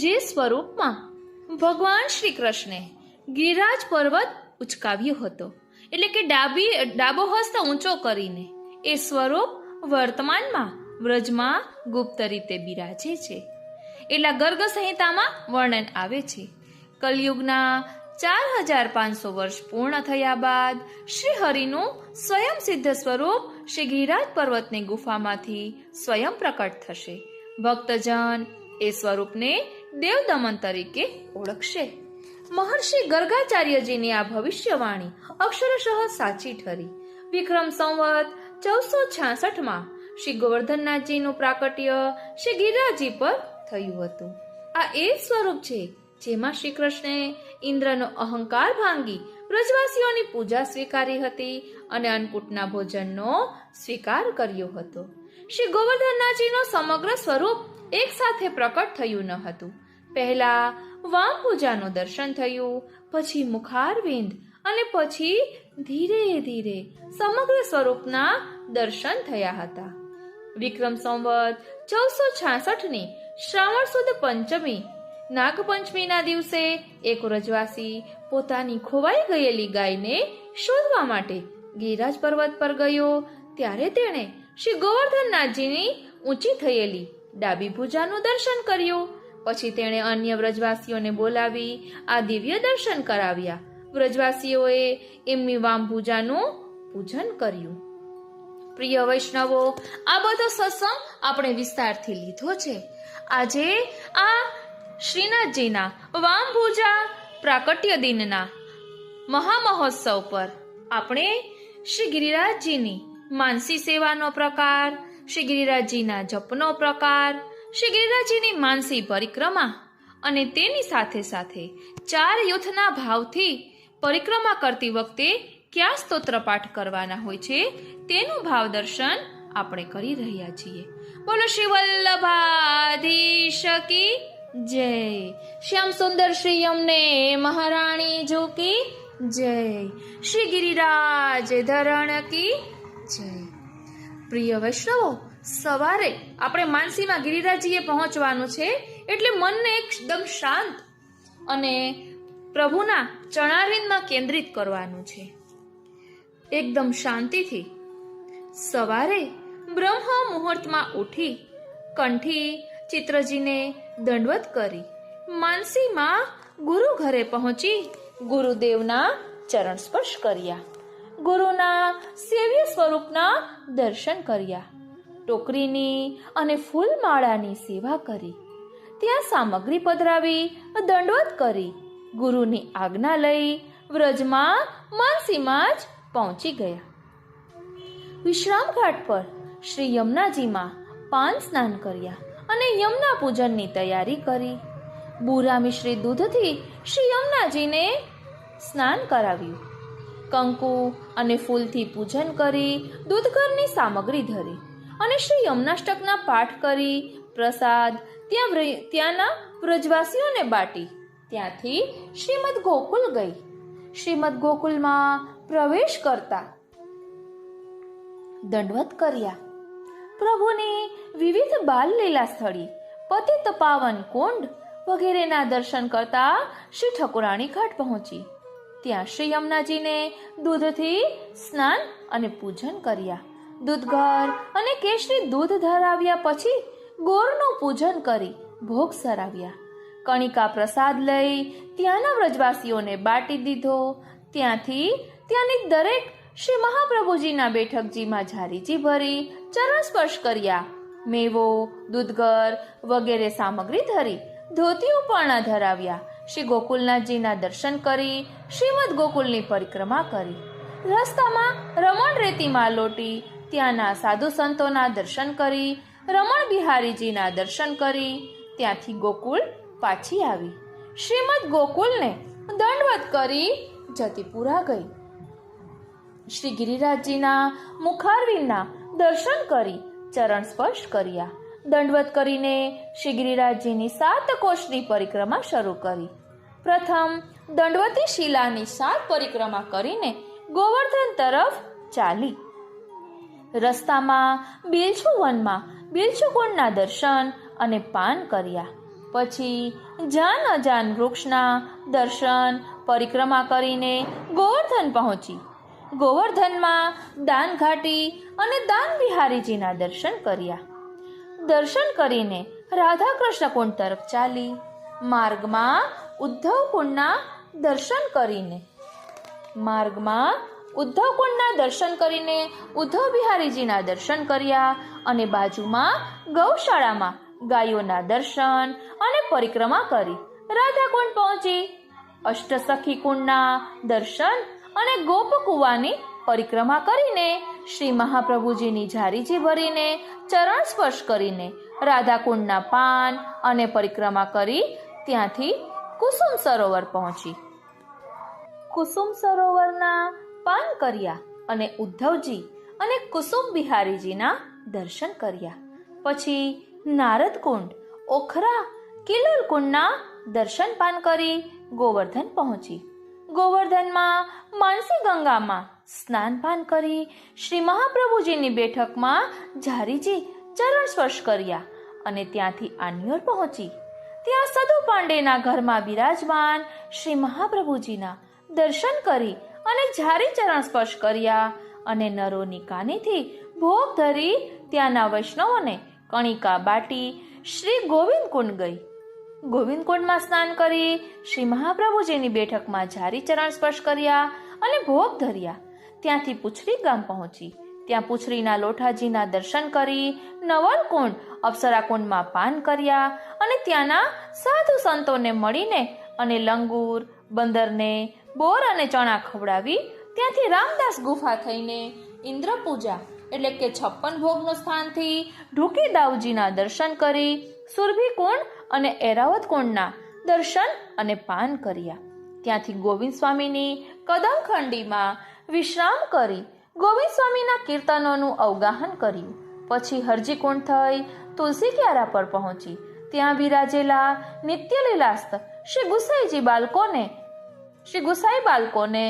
જે સ્વરૂપમાં ભગવાન શ્રી કૃષ્ણે ગિરિરાજ પર્વત ઉચકાવ્યો હતો, એટલે કે ડાબો હસ્ત ઊંચો કરીને, એ સ્વરૂપ વર્તમાનમાં વ્રજમાં ગુપ્ત રીતે બિરાજે છે. એટલા ગર્ગ સંહિતામાં વર્ણન આવે છે. કલયુગના 4500 વર્ષ પૂર્ણ થયા બાદ શ્રી હરિનું સ્વયં સિદ્ધ સ્વરૂપ શ્રી ગિરિરાજ પર્વતની ગુફામાંથી સ્વયં પ્રકટ થશે. ભક્તજન એ સ્વરૂપને દેવદમન તરીકે ઓળખશે. મહર્ષિ ગર્ગાચાર્યજીની આ ભવિષ્યવાણી અક્ષરશઃ સાચી ઠરી. વિક્રમ સંવત 1466માં શ્રી ગોવર્ધનનાથજીનું પ્રાકટ્ય શ્રી ગિરિરાજજી પર થયું હતું. આ એ સ્વરૂપ છે જેમાં શ્રી કૃષ્ણે ઇન્દ્રનો અહંકાર ભાંગી વ્રજવાસીઓની પૂજા સ્વીકારી હતી અને અન્નકૂટના ભોજનનો સ્વીકાર કર્યો હતો. શ્રી ગોવર્ધનનાથજીનો સમગ્ર સ્વરૂપ એક સાથે પ્રકટ થયું ન હતું. પહેલા વામભુજાનું દર્શન થયું, પછી મુખારવિંદ અને પછી ધીરે ધીરે સમગ્ર સ્વરૂપના દર્શન થયા હતા. વિક્રમ સંવત 1466ની શ્રાવણ સુદ પંચમી નાગપંચમીના દિવસે એક વ્રજવાસી પોતાની ખોવાઈ ગયેલી ગાયને શોધવા માટે ગિરિરાજ પર્વત પર ગયો. ત્યારે તેણે શ્રી ગોવર્ધનનાથજીની ઊંચી થયેલી ડાબી ભુજાનું દર્શન કર્યું. પછી તેણે અન્ય વ્રજવાસીઓને બોલાવી આ દિવ્ય દર્શન કરાવ્યા. વ્રજવાસીઓએ એમની વામભુજાનું પૂજન કર્યું. પ્રિય વૈષ્ણવો, આ બધો સત્સંગ આપણે વિસ્તારથી લીધો છે. આજે આ શ્રીનાથજીના વામભુજા પ્રાકટ્ય દિનના મહામહોત્સવ પર આપણે શ્રી ગિરિરાજજીની માનસી સેવાનો પ્રકાર, શ્રી ગિરિરાજજીના જપનો પ્રકાર, શ્રી ગિરિરાજજીની માનસી પરિક્રમા અને તેની સાથે સાથે 4 યુથના ભાવથી પરિક્રમા કરતી વખતે કયા સ્તોત્ર પાઠ કરવાના હોય છે તેનું ભાવ દર્શન આપણે કરી રહ્યા છીએ. બોલો શ્રી વલ્લભાધીશ કી જય. શ્યામ સુંદર શ્રી અમને મહારાણી જો કી જય. શ્રી ગિરિરાજ ધરણ કી જય. પ્રિય વૈષ્ણવો, સવારે આપણે માનસીમાં ગિરિરાજજીએ પહોંચવાનું છે એટલે મનને એકદમ શાંત અને પ્રભુના ચરણારવિંદમાં કેન્દ્રિત કરવાનું છે. એકદમ શાંતિથી સવારે બ્રહ્મ મુહૂર્તમાં ઉઠી કંઠી ચિત્રજીને દંડવત કરી માનસીમાં ગુરુ ઘરે પહોંચી ગુરુદેવના ચરણ સ્પર્શ કર્યા. ગુરુના સેવ્ય સ્વરૂપના દર્શન કર્યા. ટોકરીની અને ફૂલમાળાની સેવા કરી. ત્યાં સામગ્રી પધરાવી દંડવત કરી ગુરુની આજ્ઞા લઈ વ્રજમાં માનસીમાં જ પહોંચી ગયા. વિશ્રામ ઘાટ પર શ્રી યમુનાજીમાં પાન સ્નાન કર્યા અને યમુના પૂજનની તૈયારી કરી. બુરા મિશ્રિત દૂધથી શ્રી યમુનાજીને સ્નાન કરાવ્યું. કંકુ અને ફૂલથી પૂજન કરી દૂધઘરની સામગ્રી ધરી અને શ્રી યમુનાષ્ટકના પાઠ કરી પ્રસાદ ત્યાંના વ્રજવાસીઓને બાટી ત્યાંથી શ્રીમદ ગોકુલ ગઈ. શ્રીમદ ગોકુલમાં પ્રવેશ કરતા દંડવત કર્યા. પ્રભુની વિવિધ બાલ લીલા સ્થળી, પતિત પાવન કુંડ વગેરેના દર્શન કરતા શ્રી ઠકુરાણી ઘાટ પહોંચી. ત્યાં શ્રી યમુનાજીને દૂધથી સ્નાન અને પૂજન કર્યા. દૂધઘર અને કેસરી દૂધ ધરાવ્યા પછી ગોરનું પૂજન કરી ભોગ સરાવ્યા. કણિકા પ્રસાદ લઈ ત્યાંના વ્રજવાસીઓને બાટી દીધો. ત્યાંની દરેક શ્રી મહાપ્રભુજીના બેઠકજીમાં ઝારીજી ભરી ચરણ સ્પર્શ કર્યા. મેવો દૂધઘર વગેરે સામગ્રી ધરી ધોતી ઉપરણા ધરાવ્યા. શ્રી ગોકુલનાથજીના દર્શન કરી શ્રીમદ ગોકુલની પરિક્રમા કરી. રસ્તામાં રમણ રેતીમાં લોટી ત્યાંના સાધુ સંતોના દર્શન કરી રમણ બિહારીજીના દર્શન કરી ત્યાંથી ગોકુલ પાછી આવી. શ્રીમદ ગોકુલને દંડવત કરી જતીપુરા ગઈ. શ્રી ગિરિરાજજીના મુખારવિંદના દર્શન કરી ચરણ સ્પર્શ કર્યા. દંડવત કરીને શ્રી ગિરિરાજજીની 7 કોષની પરિક્રમા શરૂ કરી. પ્રથમ દંડવતી શિલાની 7 પરિક્રમા કરીને ગોવર્ધન તરફ ચાલી. રસ્તામાં બિલછુ વનમાં બિલછુ કુંડના દર્શન અને પાન કર્યા. પછી જાન અજાન વૃક્ષના દર્શન પરિક્રમા કરીને ગોવર્ધન પહોંચી. ગોવર્ધનમાં દાન ઘાટી અને દાન બિહારીજીના દર્શન કર્યા. દર્શન કરીને રાધા કૃષ્ણ કુંડ તરફ ચાલી. માર્ગમાં ઉદ્ધવ કુંડના દર્શન કરીને ઉદ્ધવ બિહારીજીના દર્શન કર્યા અને બાજુમાં ગૌશાળામાં ગાયોના દર્શન અને પરિક્રમા કરી રાધાકુંડ પહોંચી. અષ્ટસખી કુંડના દર્શન અને ગોપકુવાની પરિક્રમા કરીને શ્રી મહાપ્રભુજીની ઝારીજી ભરીને ચરણ સ્પર્શ કરીને રાધાકુંડના પાન અને પરિક્રમા કરી ત્યાંથી કુસુમ સરોવર પહોંચી. કુસુમ સરોવરના પાન કર્યા અને ઉદ્ધવજી અને કુસુમ બિહારીજીના દર્શન કર્યા. પછી નારદ કુંડ, ઓખરા, કિલોલ કુંડના દર્શન પાન કરી ગોવર્ધન પહોંચી. ગોવર્ધનમાં માનસી ગંગામાં સ્નાન પાન કરી શ્રી મહાપ્રભુજીની બેઠકમાં ઝારીજી ચરણ સ્પર્શ કર્યા અને ત્યાંથી આન્યોર પહોંચી. ત્યાં સદુ પાંડેના ઘરમાં બિરાજમાન શ્રી મહાપ્રભુજીના દર્શન કરી અને ઝારી ચરણ સ્પર્શ કર્યા અને નરોની કાનીથી ભોગ ધરી ત્યાંના વૈષ્ણવોને કણિકા બાટી શ્રી ગોવિંદ કુંડ ગઈ. ગોવિંદકુંડમાં સ્નાન કરી શ્રી મહાપ્રભુજીની બેઠકમાં જારી ચરણ સ્પર્શ કર્યા અને ભોગ ધર્યા. ત્યાંથી પુછરી ગામ પહોંચી. ત્યાં પુછરીના લોઠાજીના દર્શન કરી નવલકુંડ અપ્સરાકુંડમાં પાન કર્યા અને ત્યાંના સાધુ સંતોને મળીને અને લંગૂર, બંદરને બોર અને ચણા ખવડાવી ત્યાંથી રામદાસ ગુફા થઈને ઇન્દ્રપૂજા એટલે કે 56 ભોગનો સ્થાનથી ઢુકી દાઉજીના દર્શન કરી સુરભી કુંડ અને એરાવત કુંડના દર્શન અને પાન કર્યા. ત્યાંથી ગોવિંદ સ્વામીની કદમખંડીમાં વિશ્રામ કરી ગોવિંદ સ્વામીના કીર્તનોનું અવગાહન કર્યું. પછી હરજી કુંડ થઈ તુલસી ક્યારા પર પહોંચી. ત્યાં બિરાજેલા નિત્યલીલાસ્ત શ્રી ગુસાઈ બાળકોને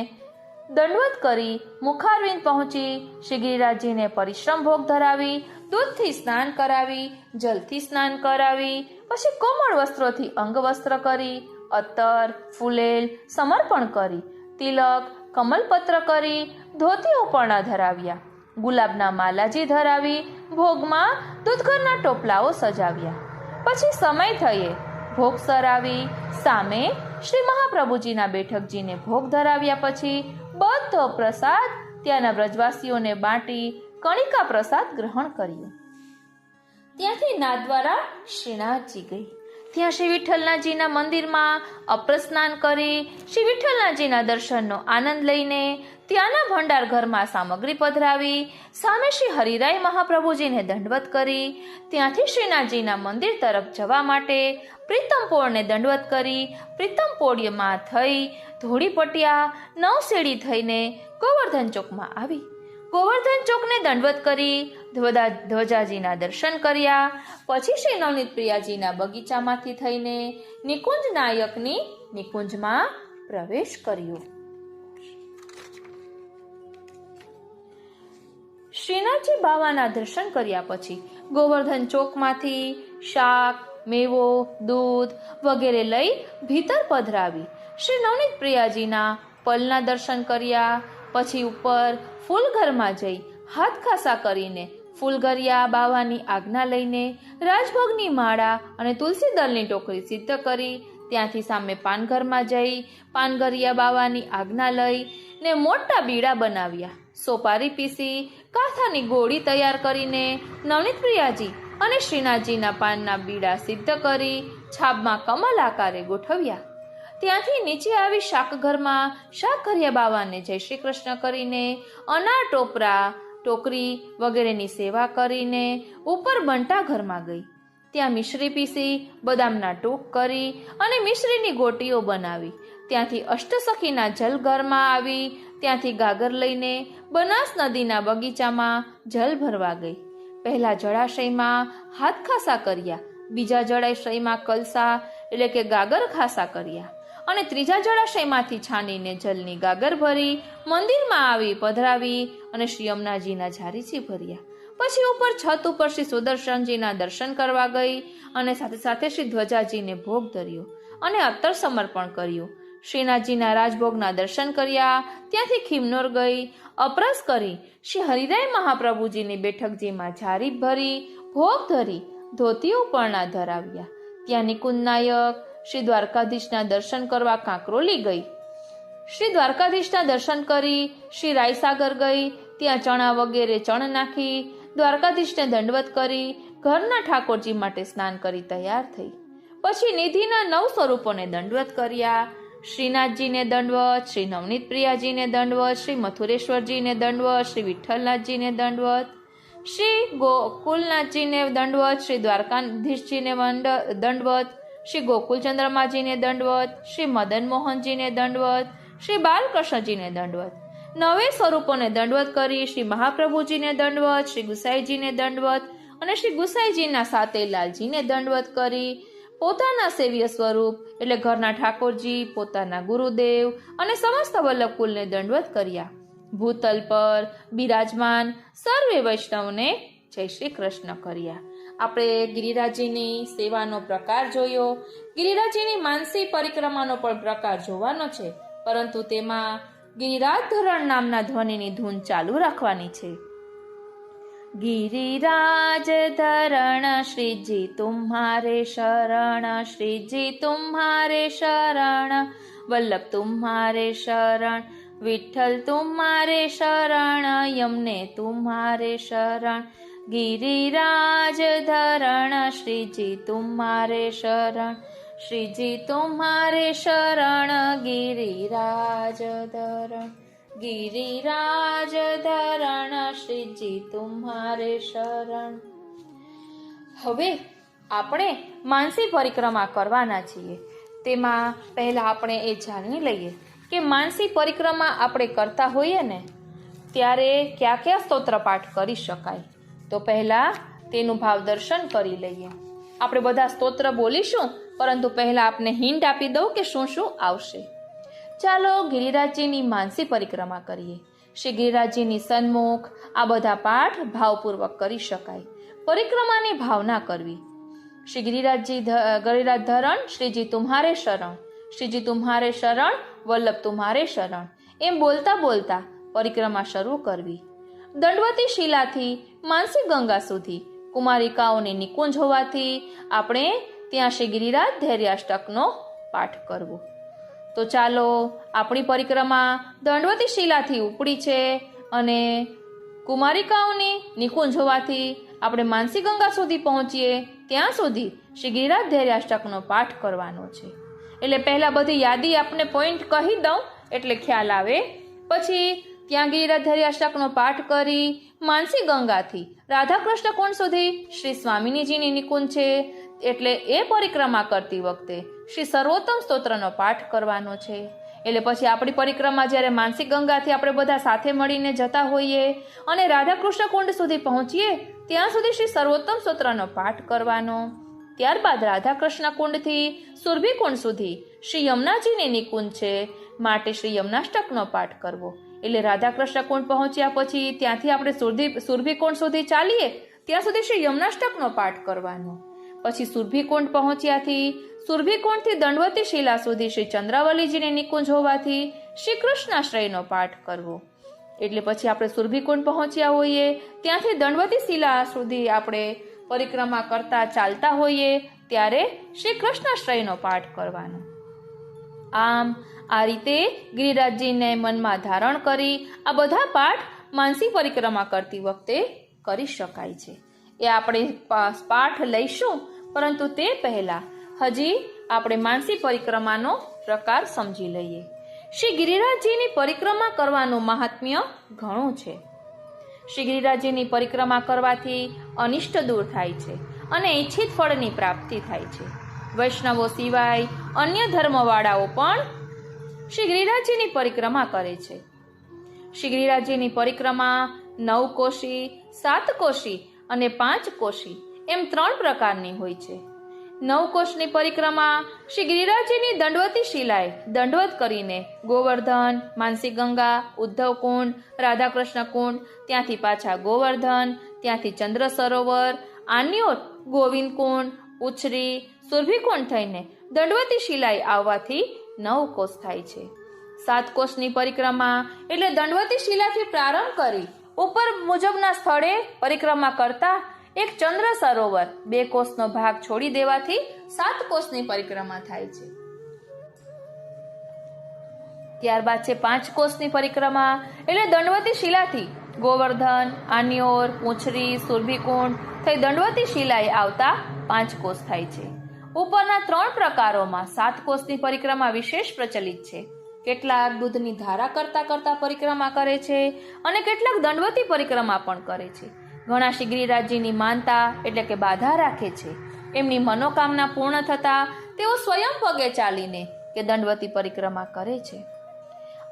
દંડવત કરી મુખારવિંદ પહોંચી શ્રી ગિરિરાજજીને પરિશ્રમ ભોગ ધરાવી દૂધથી સ્નાન કરાવી, જલથી સ્નાન કરાવી, પછી કોમળ વસ્ત્રોથી અંગવસ્ત્ર કરી, અત્તર, ફૂલેલ સમર્પણ કરી, તિલક, કમલપત્ર કરી, ધોતી ઉપરણા ધરાવ્યા, ગુલાબના માલાજી ધરાવી ભોગમાં દૂધઘરના ટોપલાઓ સજાવ્યા. પછી સમય થયે ભોગ સરાવી સામે શ્રી મહાપ્રભુજીના બેઠકજીને ભોગ ધરાવ્યા. પછી બધો પ્રસાદ ત્યાંના વ્રજવાસીઓને બાંટી કણિકા પ્રસાદ ગ્રહણ કર્યો. ત્યાંથી નાથદ્વારા શ્રીનાથજી ગઈ. ત્યાં શ્રી વિઠ્ઠલનાથજીના મંદિરમાં અપ્રસ્નાન કરી શ્રી વિઠ્ઠલનાથજીના દર્શનનો આનંદ લઈને ત્યાંના ભંડાર ઘરમાં સામગ્રી પધરાવી સામે શ્રી હરિરાય મહાપ્રભુજીને દંડવત કરી ત્યાંથી શ્રીનાથજીના મંદિર તરફ જવા માટે પ્રીતમપોળને દંડવત કરી પ્રીતમપોળમાં થઈ ધોળી પટિયા નવશેડી થઈને ગોવર્ધન ચોકમાં આવી. ગોવર્ધન ચોકને દંડવત કરી ધ્વજાજીના દર્શન કર્યા. પછી શ્રી નવનીત પ્રિયાજીના બગીચામાંથી થઈને નિકુંજ નાયકની નિકુંજમાં પ્રવેશ કર્યો. શ્રીનાથજી બાવાના દર્શન કર્યા પછી ગોવર્ધન ચોકમાંથી શાક, મેવો, દૂધ વગેરે લઈ ભીતર પધરાવી શ્રી નવનીત પ્રિયાજીના પલના દર્શન કર્યા. પછી ઉપર ફૂલઘરમાં જઈ હાથ ખાસા કરીને ફૂલઘરિયા બાવાની આજ્ઞા લઈને રાજભોગની માળા અને તુલસી દળની ટોકરી સિદ્ધ કરી ત્યાંથી સામે પાનઘરમાં જઈ પાનઘરિયા બાવાની આજ્ઞા લઈ ને મોટા બીડા બનાવ્યા. સોપારી પીસી કાથાની ગોળી તૈયાર કરીને નવનીત પ્રિયાજી અને શ્રીનાથજીના પાનના બીડા સિદ્ધ કરી છાબમાં કમલ આકારે ગોઠવ્યા. ત્યાંથી નીચે આવી શાકઘરમાં શાકઘરિયા બાવાને જય શ્રી કૃષ્ણ કરીને અનાર ટોપરા ટોકરી વગેરેની સેવા કરીને ઉપર બંટા ઘરમાં ગઈ. ત્યાં મિશ્રી પીસી બદામના ટૂંક કરી અને મિશ્રીની ગોટીઓ બનાવી. ત્યાંથી અષ્ટસખીના જલઘરમાં આવી ત્યાંથી ગાગર લઈને બનાસ નદીના બગીચામાં જલ ભરવા ગઈ. પહેલા જળાશયમાં હાથ ખાસા કર્યા, બીજા જળાશયમાં કલસા એટલે કે ગાગર ખાસા કર્યા અને ત્રીજા જળાશયમાંથી છાનીને જલની ગાગર ભરી મંદિરમાં આવી પધરાવી અને શ્રી યમુનાજીના ઝારીથી ભર્યા. પછી ઉપર છત ઉપર શ્રી સુદર્શનજીના દર્શન કરવા ગઈ અને સાથે સાથે શ્રી ધ્વજાજીને ભોગ ધર્યો અને અત્તર સમર્પણ કર્યું. શ્રીનાથજીના રાજભોગના દર્શન કર્યા. ત્યાંથી ખીમનોર ગઈ, અપરસ કરી શ્રી હરિરાય મહાપ્રભુજીની બેઠકજીમાં ઝારી ભરી ભોગ ધરી ધોતી ઉપરણા ધરાવ્યા. ત્યાં નિકુંજ નાયક શ્રી દ્વારકાધીશના દર્શન કરવા કાંકરોલી ગઈ. શ્રી દ્વારકાધીશના દર્શન કરી શ્રી રાયસાગર ગઈ. ત્યાં ચણા વગેરે ચણ નાખી દ્વારકાધીશને દંડવત કરી ઘરના ઠાકોરજી માટે સ્નાન કરી તૈયાર થઈ. પછી નિધિના 9 સ્વરૂપોને દંડવત કર્યા. શ્રીનાથજીને દંડવત, શ્રી નવનીત પ્રિયાજીને દંડવત, શ્રી મથુરેશ્વરજીને દંડવત, શ્રી વિઠ્ઠલનાથજીને દંડવત, શ્રી ગોકુલનાથજીને દંડવત, શ્રી દ્વારકાધીશજીને દંડવત, શ્રી ગોકુલચંદ્રમાજીને દંડવત, શ્રી મદન મોહનજીને દંડવત, શ્રી બાલકૃષ્ણજીને દંડવત. 9 સ્વરૂપોને દંડવત કરી શ્રી મહાપ્રભુજીને દંડવત, શ્રી ગુસાઈજીને દંડવત અને શ્રી ગુસાઈજીના સાતે લાલજીને દંડવત કરી પોતાના સેવ્ય સ્વરૂપ એટલે ઘરના ઠાકોરજી, પોતાના ગુરુદેવ અને સમસ્ત વલ્લભકુલને દંડવત કર્યા. ભૂતલ પર બિરાજમાન સર્વે વૈષ્ણવને જય શ્રી કૃષ્ણ કર્યા. આપણે ગિરિરાજજીની સેવાનો પ્રકાર જોયો. ગિરિરાજજીની માનસી પરિક્રમાનો પણ પ્રકાર જોવાનો છે, પરંતુ તેમાં ગિરિરાજ ધરણ નામના ધ્વનિની ધૂન ચાલુ રાખવાની છે. गिरिराज धरण श्री जी तुम्हारे शरण, श्री जी तुम्हारे शरण, वल्लभ तुम्हारे शरण, विठ्ठल तुम्हारे शरण, यमुने तुम्हारे शरण, गिरिराज धरण श्री जी तुम्हारे शरण, श्री जी तुम्हारे शरण, गिरिराज धरण, गिरिराज धरण श्रीજી तुम्हाરે શરણ. હવે આપણે માનસી પરિક્રમા કરવાના છીએ. તેમાં પહેલા આપણે એ જાણી લઈએ કે માનસી પરિક્રમા આપણે કરતા હોઈએ ને ત્યારે કયા કયા સ્તોત્ર પાઠ કરી શકાય. તો પહેલા તેનું ભાવ દર્શન કરી લઈએ. આપણે બધા સ્તોત્ર બોલીશું, પરંતુ પહેલા આપને હિન્ટ આપી દઉં કે શું શું આવશે. ચાલો ગિરિરાજજીની માનસી પરિક્રમા કરીએ. શ્રી ગિરિરાજજીની સન્મુખ આ બધા પાઠ ભાવપૂર્વક કરી શકાય. પરિક્રમાની ભાવના કરવી. શ્રી ગિરિરાજ ધરણ શ્રીજી તુમ્હારે શરણ, શ્રીજી તુમ્હારે શરણ, વલ્લભ તુમ્હારે શરણ એમ બોલતા બોલતા પરિક્રમા શરૂ કરવી. દંડવતી શિલાથી માનસી ગંગા સુધી કુમારિકાઓની નિકુંજ હોવાથી આપણે ત્યાં શ્રી ગિરિરાજ ધૈર્યાષ્ટકનો પાઠ કરવો. તો ચાલો આપણી પરિક્રમા દંડવતી શિલાથી ઉપડી છે અને કુમારિકાઓની નિકુંજ હોવાથી આપણે માનસી ગંગા સુધી પહોંચીએ ત્યાં સુધી શ્રી ગિરિરાજ ધૈર્યાષ્ટકનો પાઠ કરવાનો છે. એટલે પહેલા બધી યાદી આપને પોઈન્ટ કહી દઉં એટલે ખ્યાલ આવે. પછી ત્યાં ગિરિરાજ ધૈર્યાષ્ટકનો પાઠ કરી માનસી ગંગાથી રાધાકૃષ્ણ કુંડ સુધી શ્રી સ્વામિનીજીની નિકુંજ છે એટલે એ પરિક્રમા કરતી વખતે શ્રી સર્વોત્તમ સ્તોત્રનો પાઠ કરવાનો છે. એટલે પછી આપણી પરિક્રમા જ્યારે માનસી ગંગાથી આપણે બધા સાથે મળીને જતા હોઈએ અને રાધાકૃષ્ણ કુંડ સુધી પહોંચીએ ત્યાં સુધી શ્રી સર્વોત્તમ સ્તોત્રનો પાઠ કરવાનો. ત્યારબાદ રાધાકૃષ્ણ કુંડથી સુરભી કુંડ સુધી શ્રી યમુનાજીની નિકુંજ છે માટે શ્રી યમુનાષ્ટકનો પાઠ કરવો. એટલે રાધાકૃષ્ણ કુંડ પહોંચ્યા પછી ત્યાંથી આપણે સુરભી કુંડ સુધી ચાલીએ ત્યાં સુધી શ્રી યમુનાષ્ટકનો પાઠ કરવાનો. પછી સુરભી કુંડ પહોંચ્યાથી સુરભી કુંડથી દંડવતી શિલા સુધી શ્રી ચંદ્રાવલીજીની નિકુંજ હોવાથી શ્રી કૃષ્ણાશ્રયનો પાઠ કરવો. એટલે પછી આપણે સુરભી કુંડ પહોંચ્યા હોઈએ ત્યાંથી દંડવતી શિલા સુધી આપણે પરિક્રમા કરતા ચાલતા હોઈએ ત્યારે શ્રી કૃષ્ણાશ્રયનો પાઠ કરવાનો. આમ આ રીતે ગિરિરાજજીને મનમાં ધારણ કરી આ બધા પાઠ માનસી પરિક્રમા કરતી વખતે કરી શકાય છે. એ આપણે પાઠ લઈશું, પરંતુ તે પહેલા હજી આપણે માનસી પરિક્રમાનો પ્રકાર સમજી લઈએ. શ્રી ગિરિરાજજીની પરિક્રમા કરવાનું મહાત્મ્ય ઘણું છે. શ્રી ગિરિરાજજીની પરિક્રમા કરવાથી અનિષ્ટ દૂર થાય છે અને ઈચ્છિત ફળની પ્રાપ્તિ થાય છે. વૈષ્ણવો સિવાય અન્ય ધર્મવાળાઓ પણ શ્રી ગિરિરાજજીની પરિક્રમા કરે છે. શ્રી ગિરિરાજજીની પરિક્રમા 9 કોશી, 7 કોશી અને 5 કોશી એમ 3 પ્રકારની હોય છે. 9 કોશની પરિક્રમા શ્રી ગિરિરાજજીની દંડવતી શિલાએ દંડવત કરીને ગોવર્ધન, માનસી ગંગા, ઉદ્ધવ કુંડ, રાધાકૃષ્ણ કુંડ, ત્યાંથી પાછા ગોવર્ધન, ત્યાંથી ચંદ્ર સરોવર, આન્યોર, ગોવિંદ કુંડ, ઉછરી, સુરભી કુંડ થઈને દંડવતી શિલાએ આવવાથી 9 કોશ થાય છે. 7 કોશની પરિક્રમા એટલે દંડવતી શિલાથી પ્રારંભ કરી ઉપર મુજબના સ્થળે પરિક્રમા કરતા એક ચંદ્ર સરોવર 2 કોશનો ભાગ છોડી દેવાથી 7 કોશની પરિક્રમા થાય છે. ત્યારબાદ છે 5 કોશની પરિક્રમા એટલે દંડવતી શિલાથી ગોવર્ધન, આન્યોર, પૂંછરી, સુરભીકુંડ થઈ દંડવતી શિલાએ આવતા 5 કોશ થાય છે. ઉપરના 3 પ્રકારોમાં 7 કોશની પરિક્રમા વિશેષ પ્રચલિત છે. કેટલાક દૂધની ધારા કરતા પરિક્રમા કરે છે અને કેટલાક દંડવતી પરિક્રમા પણ કરે છે. ઘણા શ્રી ગિરિરાજજીની માનતા એટલે કે બાધા રાખે છે. એમની મનોકામના પૂર્ણ થતા તેઓ સ્વયં પગે ચાલીને કે દંડવતી પરિક્રમા કરે છે.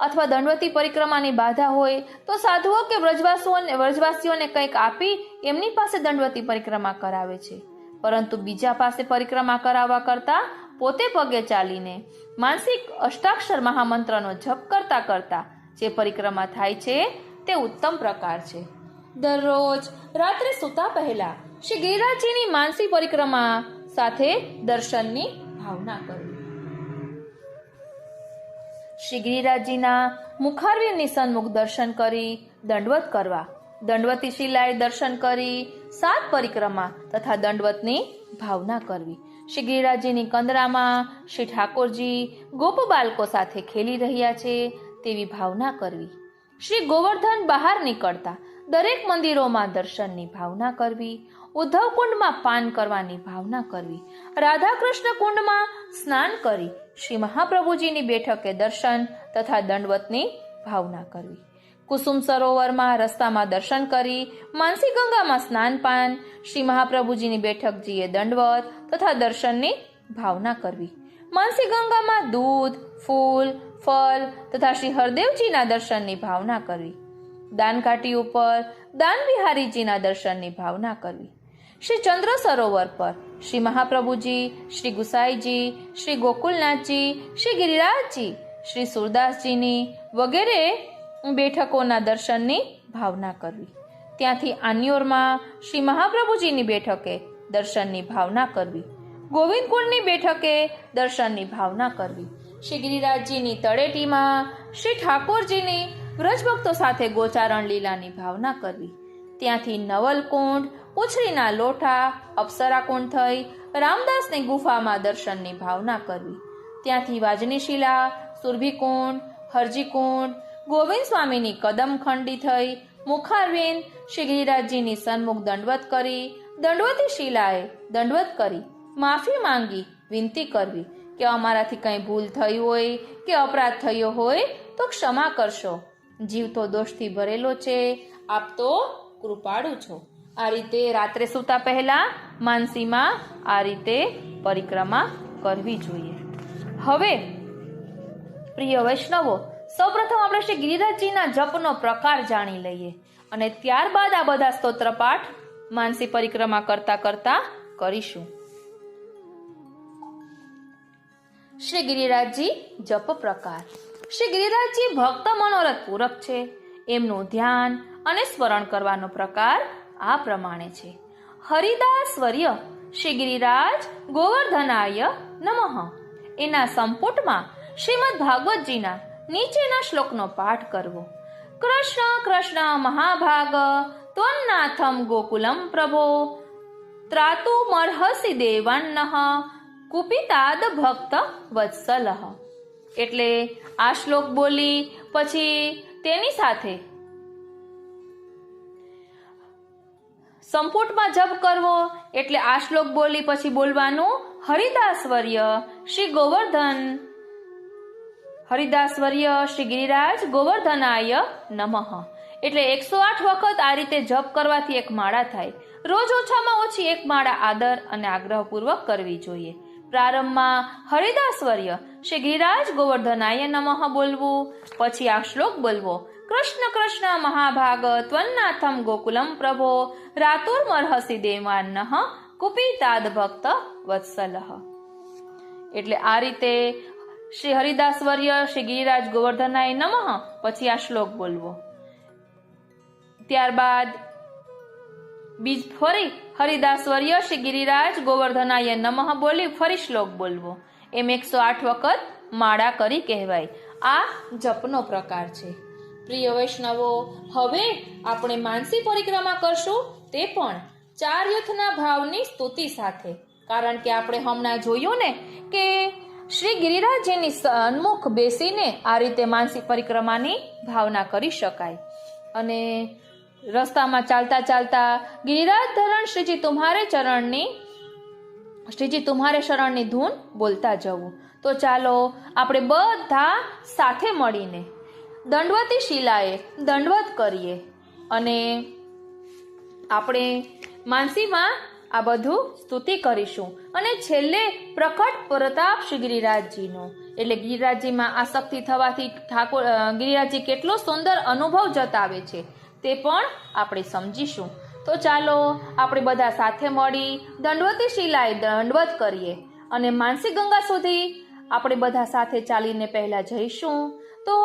અથવા દંડવતી પરિક્રમાની બાધા હોય તો સાધુઓ કે વ્રજવાસીઓને કંઈક આપી એમની પાસે દંડવતી પરિક્રમા કરાવે છે. પરંતુ બીજા પાસે પરિક્રમા કરાવવા કરતા પોતે પગે ચાલીને માનસિક અષ્ટાક્ષર મહામંત્રનો જપ કરતા જે પરિક્રમા થાય છે તે ઉત્તમ પ્રકાર છે. દરરોજ રાત્રે સૂતા પહેલા શ્રી ગિરિરાજજીની માનસી પરિક્રમા સાથે દર્શનની ભાવના કરવી. શ્રી ગિરિરાજજીના મુખારવિંદની સન્મુખ દર્શન કરી દંડવત કરવા દંડવતી શિલાએ દર્શન કરી 7 પરિક્રમા તથા દંડવતની ભાવના કરવી. શ્રી ગિરિરાજજીની કંદરામાં શ્રી ઠાકોરજી ગોપ બાળકો સાથે ખેલી રહ્યા છે તેવી ભાવના કરવી. શ્રી ગોવર્ધન બહાર નીકળતા દરેક મંદિરોમાં દર્શનની ભાવના કરવી. ઉદ્ધવ કુંડમાં પાન કરવાની ભાવના કરવી. રાધા કૃષ્ણ કુંડમાં સ્નાન કરી શ્રી મહાપ્રભુજીની બેઠકે દર્શન તથા દંડવતની ભાવના કરવી. કુસુમ સરોવરમાં રસ્તામાં દર્શન કરી માનસી ગંગામાં સ્નાનપાન શ્રી મહાપ્રભુજીની બેઠકજીએ દંડવત તથા દર્શનની ભાવના કરવી. માનસી ગંગામાં દૂધ, ફૂલ, ફળ તથા શ્રી હરદેવજીના દર્શનની ભાવના કરવી. દાનકાઠી ઉપર દાન વિહારીજીના દર્શનની ભાવના કરવી. શ્રી ચંદ્ર સરોવર પર શ્રી મહાપ્રભુજી, શ્રી ગુસાઈજી, શ્રી ગોકુલનાથજી, શ્રી ગિરિરાજજી, શ્રી સુરદાસજીની વગેરે બેઠકોના દર્શનની ભાવના કરવી. ત્યાંથી આન્યોરમાં શ્રી મહાપ્રભુજીની બેઠકે દર્શનની ભાવના કરવી. ગોવિંદકુંડની બેઠકે દર્શનની ભાવના કરવી. શ્રી ગિરિરાજજીની તળેટીમાં શ્રી ઠાકોરજીની વ્રજભક્તો સાથે ગોચારણ લીલાની ભાવના કરવી. ત્યાંથી નવલકુંડ, ઉછરીના લોઠા, અપ્સરાકુંડ થઈ રામદાસની ગુફામાં દર્શનની ભાવના કરવી. ત્યાંથી વાજની શિલા, સુરભીકુંડ, હરજીકુંડ, ગોવિંદ સ્વામીની કદમખંડી થઈ મુખારવિંદ શ્રી ગિરિરાજજીની સન્મુખ દંડવત કરી દંડવતી શિલાએ દંડવત કરી માફી માંગી વિનંતી કરવી કે અમારાથી કંઈ ભૂલ થઈ હોય કે અપરાધ થયો હોય તો ક્ષમા કરશો. જીવ તો દોષથી ભરેલો છે, આપ તો કૃપાળુ છો. આ રીતે રાત્રે સૂતા પહેલા માનસીમાં આ રીતે પરિક્રમા કરવી જોઈએ. હવે પ્રિય વૈષ્ણવો, સૌપ્રથમ આપણે શ્રી ગિરિરાજજીના જપનો પ્રકાર જાણી લઈએ અને ત્યારબાદ આ બધા સ્તોત્ર પાઠ માનસી પરિક્રમા કરતા કરતા કરીશું. શ્રી ગિરિરાજજી જપ પ્રકાર. શ્રી ગિરિરાજજી ભક્ત મનોરથ પૂરક છે. એમનું ધ્યાન અને સ્મરણ કરવાનો પ્રકાર આ પ્રમાણે છે. હરિદાસવર્ય શ્રી ગિરિરાજ ગોવર્ધનાય નમઃ. એના સંપુટમાં શ્રીમદ ભાગવતજીના નીચેના શ્લોકનો પાઠ કરવો. કૃષ્ણ કૃષ્ણ મહાભાગ ત્વન્નાથમ ગોકુલમ પ્રભો ત્રાતુમર્હસી દેવાન્નઃ કુપિતાદ ભક્ત વત્સલઃ. એટલે આ શ્લોક બોલી પછી તેની સાથે સંપુટમાં જપ કરવો. એટલે આ શ્લોક બોલી પછી બોલવાનું હરિદાસવર્ય શ્રી ગોવર્ધન હરિદાસવર્ય શ્રી ગિરિરાજ ગોવર્ધનાય નમઃ. એટલે 108 વખત આ રીતે જપ કરવાથી એક માળા થાય. રોજ ઓછામાં ઓછી એક માળા આદર અને આગ્રહપૂર્વક કરવી જોઈએ. પ્રારંભમાં હરિદાસવર્ય શ્રી ગિરિરાજ ગોવર્ધનાય નમઃ બોલવું, પછી આ શ્લોક બોલવો. કૃષ્ણ કૃષ્ણ મહાભાગ ત્વન્નાથમ ગોકુલમ પ્રભો રાતુર્મર્હસી દેવાન્નઃ કુપિતાદ ભક્ત વત્સલઃ. એટલે આ રીતે શ્રી હરિદાસવર્ય શ્રી ગિરિરાજ ગોવર્ધનાય નમઃ પછી આ શ્લોક બોલવો. ત્યારબાદ ફરી હરિદાસવર્ય શ્રી ગિરિરાજ ગોવર્ધનાય નમઃ બોલી ફરી શ્લોક બોલવો. એમ 108 વખત માળા કરી કહેવાય. આ જપનો પ્રકાર છે. પ્રિય વૈષ્ણવો, હવે આપણે માનસી પરિક્રમા કરશું, તે પણ 4 યુથના ભાવની સ્તુતિ સાથે. કારણ કે આપણે હમણાં જોયું ને કે શ્રી ગિરિરાજજીની સન્મુખ બેસીને આ રીતે માનસી પરિક્રમાની ભાવના કરી શકાય. અને રસ્તામાં ચાલતા ચાલતા ગિરિરાજ ધરણ શ્રીજી તુમ્હારે શરણની ધૂન બોલતા જવું. તો ચાલો આપણે બધા સાથે મળીને દંડવતી શિલાએ દંડવત કરીએ અને આપણે માનસીમાં આ બધું સ્તુતિ કરીશું. અને છેલ્લે પ્રકટ પ્રતાપ શ્રી ગિરિરાજજીનો, એટલે ગિરિરાજજીમાં આસક્તિ થવાથી ગિરિરાજજી કેટલો સુંદર અનુભવ જતાવે છે તે પણ આપણે સમજીશું. તો ચાલો આપણે બધા સાથે મળી દંડવતી શિલાએ દંડવત કરીએ અને માનસી ગંગા સુધી આપણે બધા સાથે ચાલીને પહેલા જઈશું. તો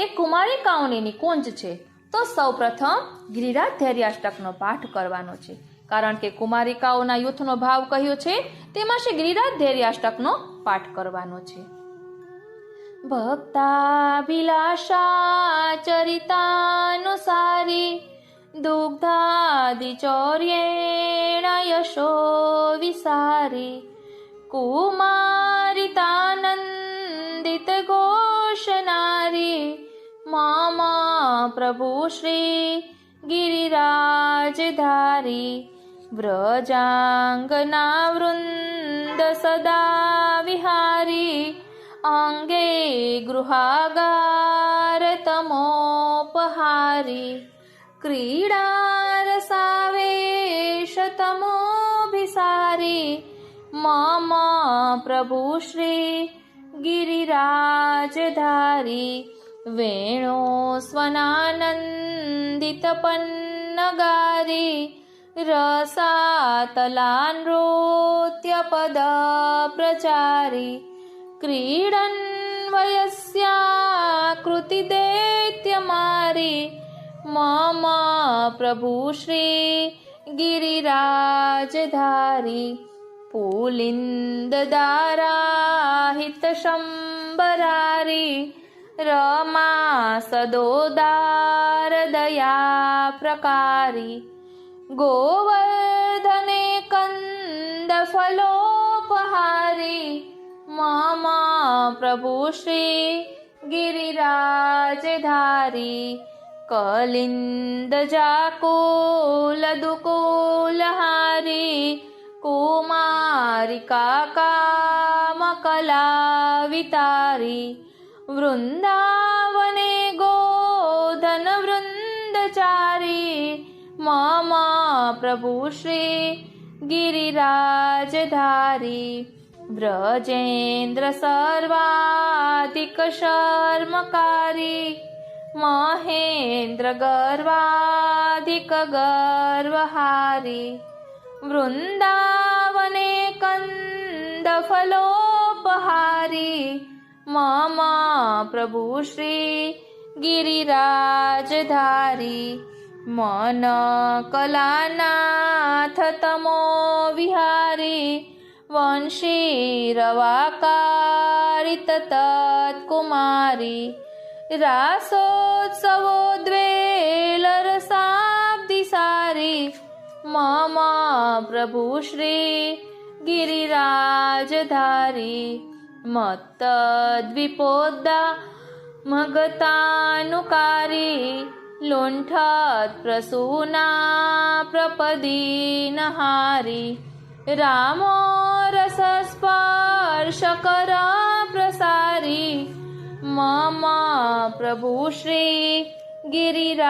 એક કુમારિકાઓની નિકુંજ છે. તો સૌ પ્રથમ ગિરિરાજ ધૈર્યાષ્ટકનો પાઠ કરવાનો છે. કારણ કે કુમારિકાઓના યુથનો ભાવ કહ્યો છે, તેમાં શ્રી ગિરિરાજ ધૈર્યાષ્ટકનો પાઠ કરવાનો છે. ભક્તાભિલાષા ચરિતાનુસારી दुग्धादिचौर्येण यशो विसारी कुमारितानन्दितघोषनारी मम प्रभु श्री गिरिराजधारी व्रजाङ्गनावृन्द सदा विहारी अंगे गृहागारतमोपहारी क्रीडारसावेशतमोभिसारी मम प्रभु श्री गिरिराजधारी वेणोस्वनानन्दितपन्नगारी रसातलानृत्यपदप्रचारी क्रीडन् वयस्याकृतिदैत्यमारी मम प्रभु श्री गिरिराजधारी पुलिन्ददाराहितशम्बरारी रमा सदोदारदया प्रकारी गोवर्धने कन्दफलोपहारी मम प्रभु श्री गिरिराजधारी कलिन्दजाकुलदुकूलहारी कुमारिकाकामकलावितारी वृन्दावने गोधनवृन्दचारी मम प्रभु श्री गिरिराजधारी व्रजेन्द्र सर्वाधिकशर्मकारी महेन्द्र गर्वाधिकगर्वहारी वृन्दावने कन्दफलोपहारी मम प्रभु श्री गिरिराजधारी मन कलानाथ तमो विहारी वंशीरवाकारित तत्कुमारी रासोत्सवोद्वेलरसाब्दिसारी मम प्रभु श्री गिरिराजधारी मत्तद्विपोद्दा मगतानुकारी लुण्ठत्प्रसूना प्रपदीनहारी रामो रसस्पर्शकर प्रसारी मम प्रभु श्री गिरिराजधारी।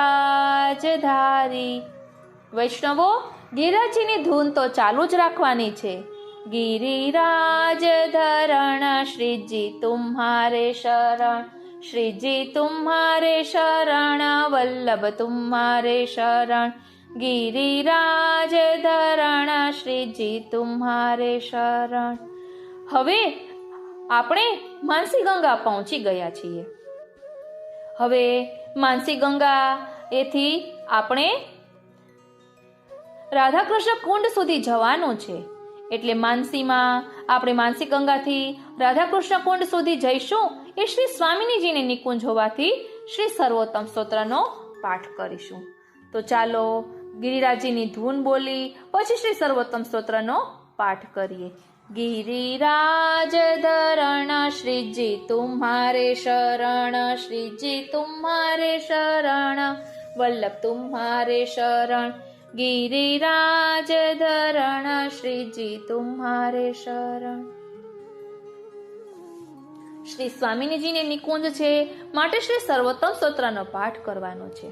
વૈષ્ણવો, ગિરિરાજજીની ધૂન તો ચાલુ જ રાખવાની છે. गिरिराज धरण श्रीजी तुम्हारे शरण, श्रीजी तुम्हारे शरण, वल्लभ तुम्हारे शरण. गिरिराज धरण श्रीजी तुम्हारे शरण. હવે આપણે માનસી ગંગા પહોંચી ગયા છીએ. હવે માનસી ગંગા એથી આપણે રાધાકૃષ્ણ કુંડ સુધી જવાનું છે. એટલે માનસીમાં આપણે માનસી ગંગાથી રાધાકૃષ્ણ કુંડ સુધી જઈશું. એ શ્રી સ્વામિનીજીને નિકુંજ હોવાથી શ્રી સર્વોત્તમ સ્તોત્રનો પાઠ કરીશું. તો ચાલો ગિરિરાજજીની ધૂન બોલી પછી શ્રી સર્વોત્તમ સ્તોત્રનો પાઠ કરીએ. गिरिराज धरण श्रीजी तुम्हारे शरण, श्रीजी तुम्हारे शरण, वल्लभ तुम्हारे शरण. गिरिराज धरण श्रीजी तुम्हारे शरण. શ્રી સ્વામિનીજીને નિકુંજ છે માટે શ્રી સર્વોત્તમ સ્તોત્રનો પાઠ કરવાનો છે.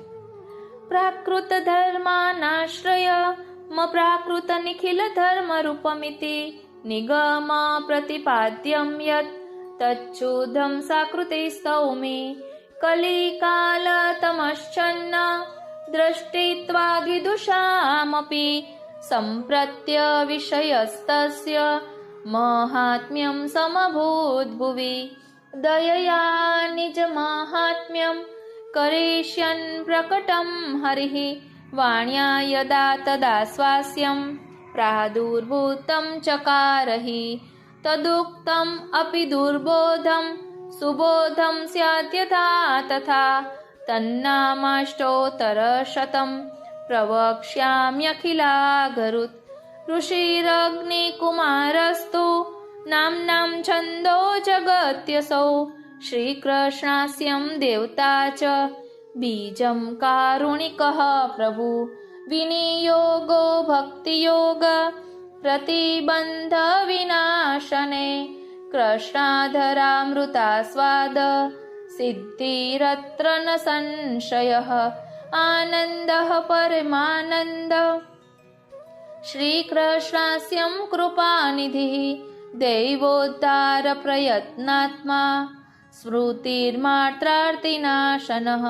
પ્રાકૃત ધર્માનાશ્રય મ પ્રાકૃત નિખિલ ધર્મ રૂપમિતિ નિગમ પ્રતિપાદ્યમ યત તચ્છુધમ સાકૃતે સ્તૌમિ. કલિકાલ તમશ્ચન્ન દ્રષ્ટિત્વાગિદુષામપી સંપ્રત્ય વિષયસ્તસ્ય મહાત્મ્યમ સમભૂદ્ભુવિ. દયયા નિજ મહાત્મ્યમ કરિષ્યન પ્રકટમ હરિઃ. વાણ્યા યદા તદા સ્વાસ્યમ પ્રાદુર્ભૂતમ ચકારહિ. તદુક્તમ અપિ દુર્બોધમ સુબોધમ સ્યાદ્યથા તથા. તન્નામાષ્ટોત્તરશતમ प्रवक्ष्याम्यखिलागरुत् ऋषिरग्निकुमारस्तु नाम्नां छन्दो जगत्यसौ श्रीकृष्णास्यं देवता च बीजं कारुणिकः प्रभु विनियोगो भक्तियोग प्रतिबन्धविनाशने कृष्णाधरामृतास्वाद सिद्धिरत्र न संशयः आनन्दः परमानन्द श्रीकृष्णास्यं कृपानिधिः दैवोद्धारप्रयत्नात्मा स्मृतिर्मात्रार्तिनाशनः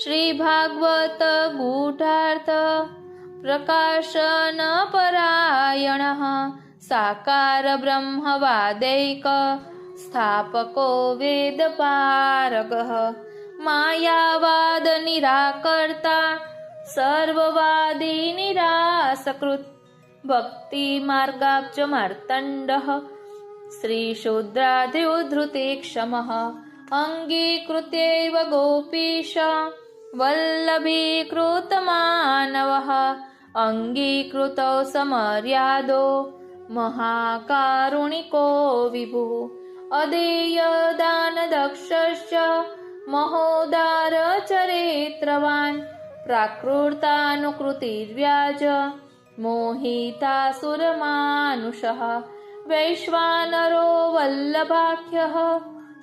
श्रीभागवत गूढार्थ प्रकाशनपरायणः साकार ब्रह्मवादैक स्थापको वेदपारगः मायावाद निराकर्ता सर्ववादी निरासकृत् भक्तिमार्गाब्जमार्तण्डः श्रीशूद्राद्युद्धृते क्षमः अङ्गीकृत्यैव गोपीश वल्लभीकृतमानवः अङ्गीकृतौ समर्यादो महाकारुणिको विभुः अदेयदानदक्षश्च महोदारचरित्रवान् प्राकृतानुकृतिर्व्याज मोहितासुरमानुषः वैश्वानरो वल्लभाख्यः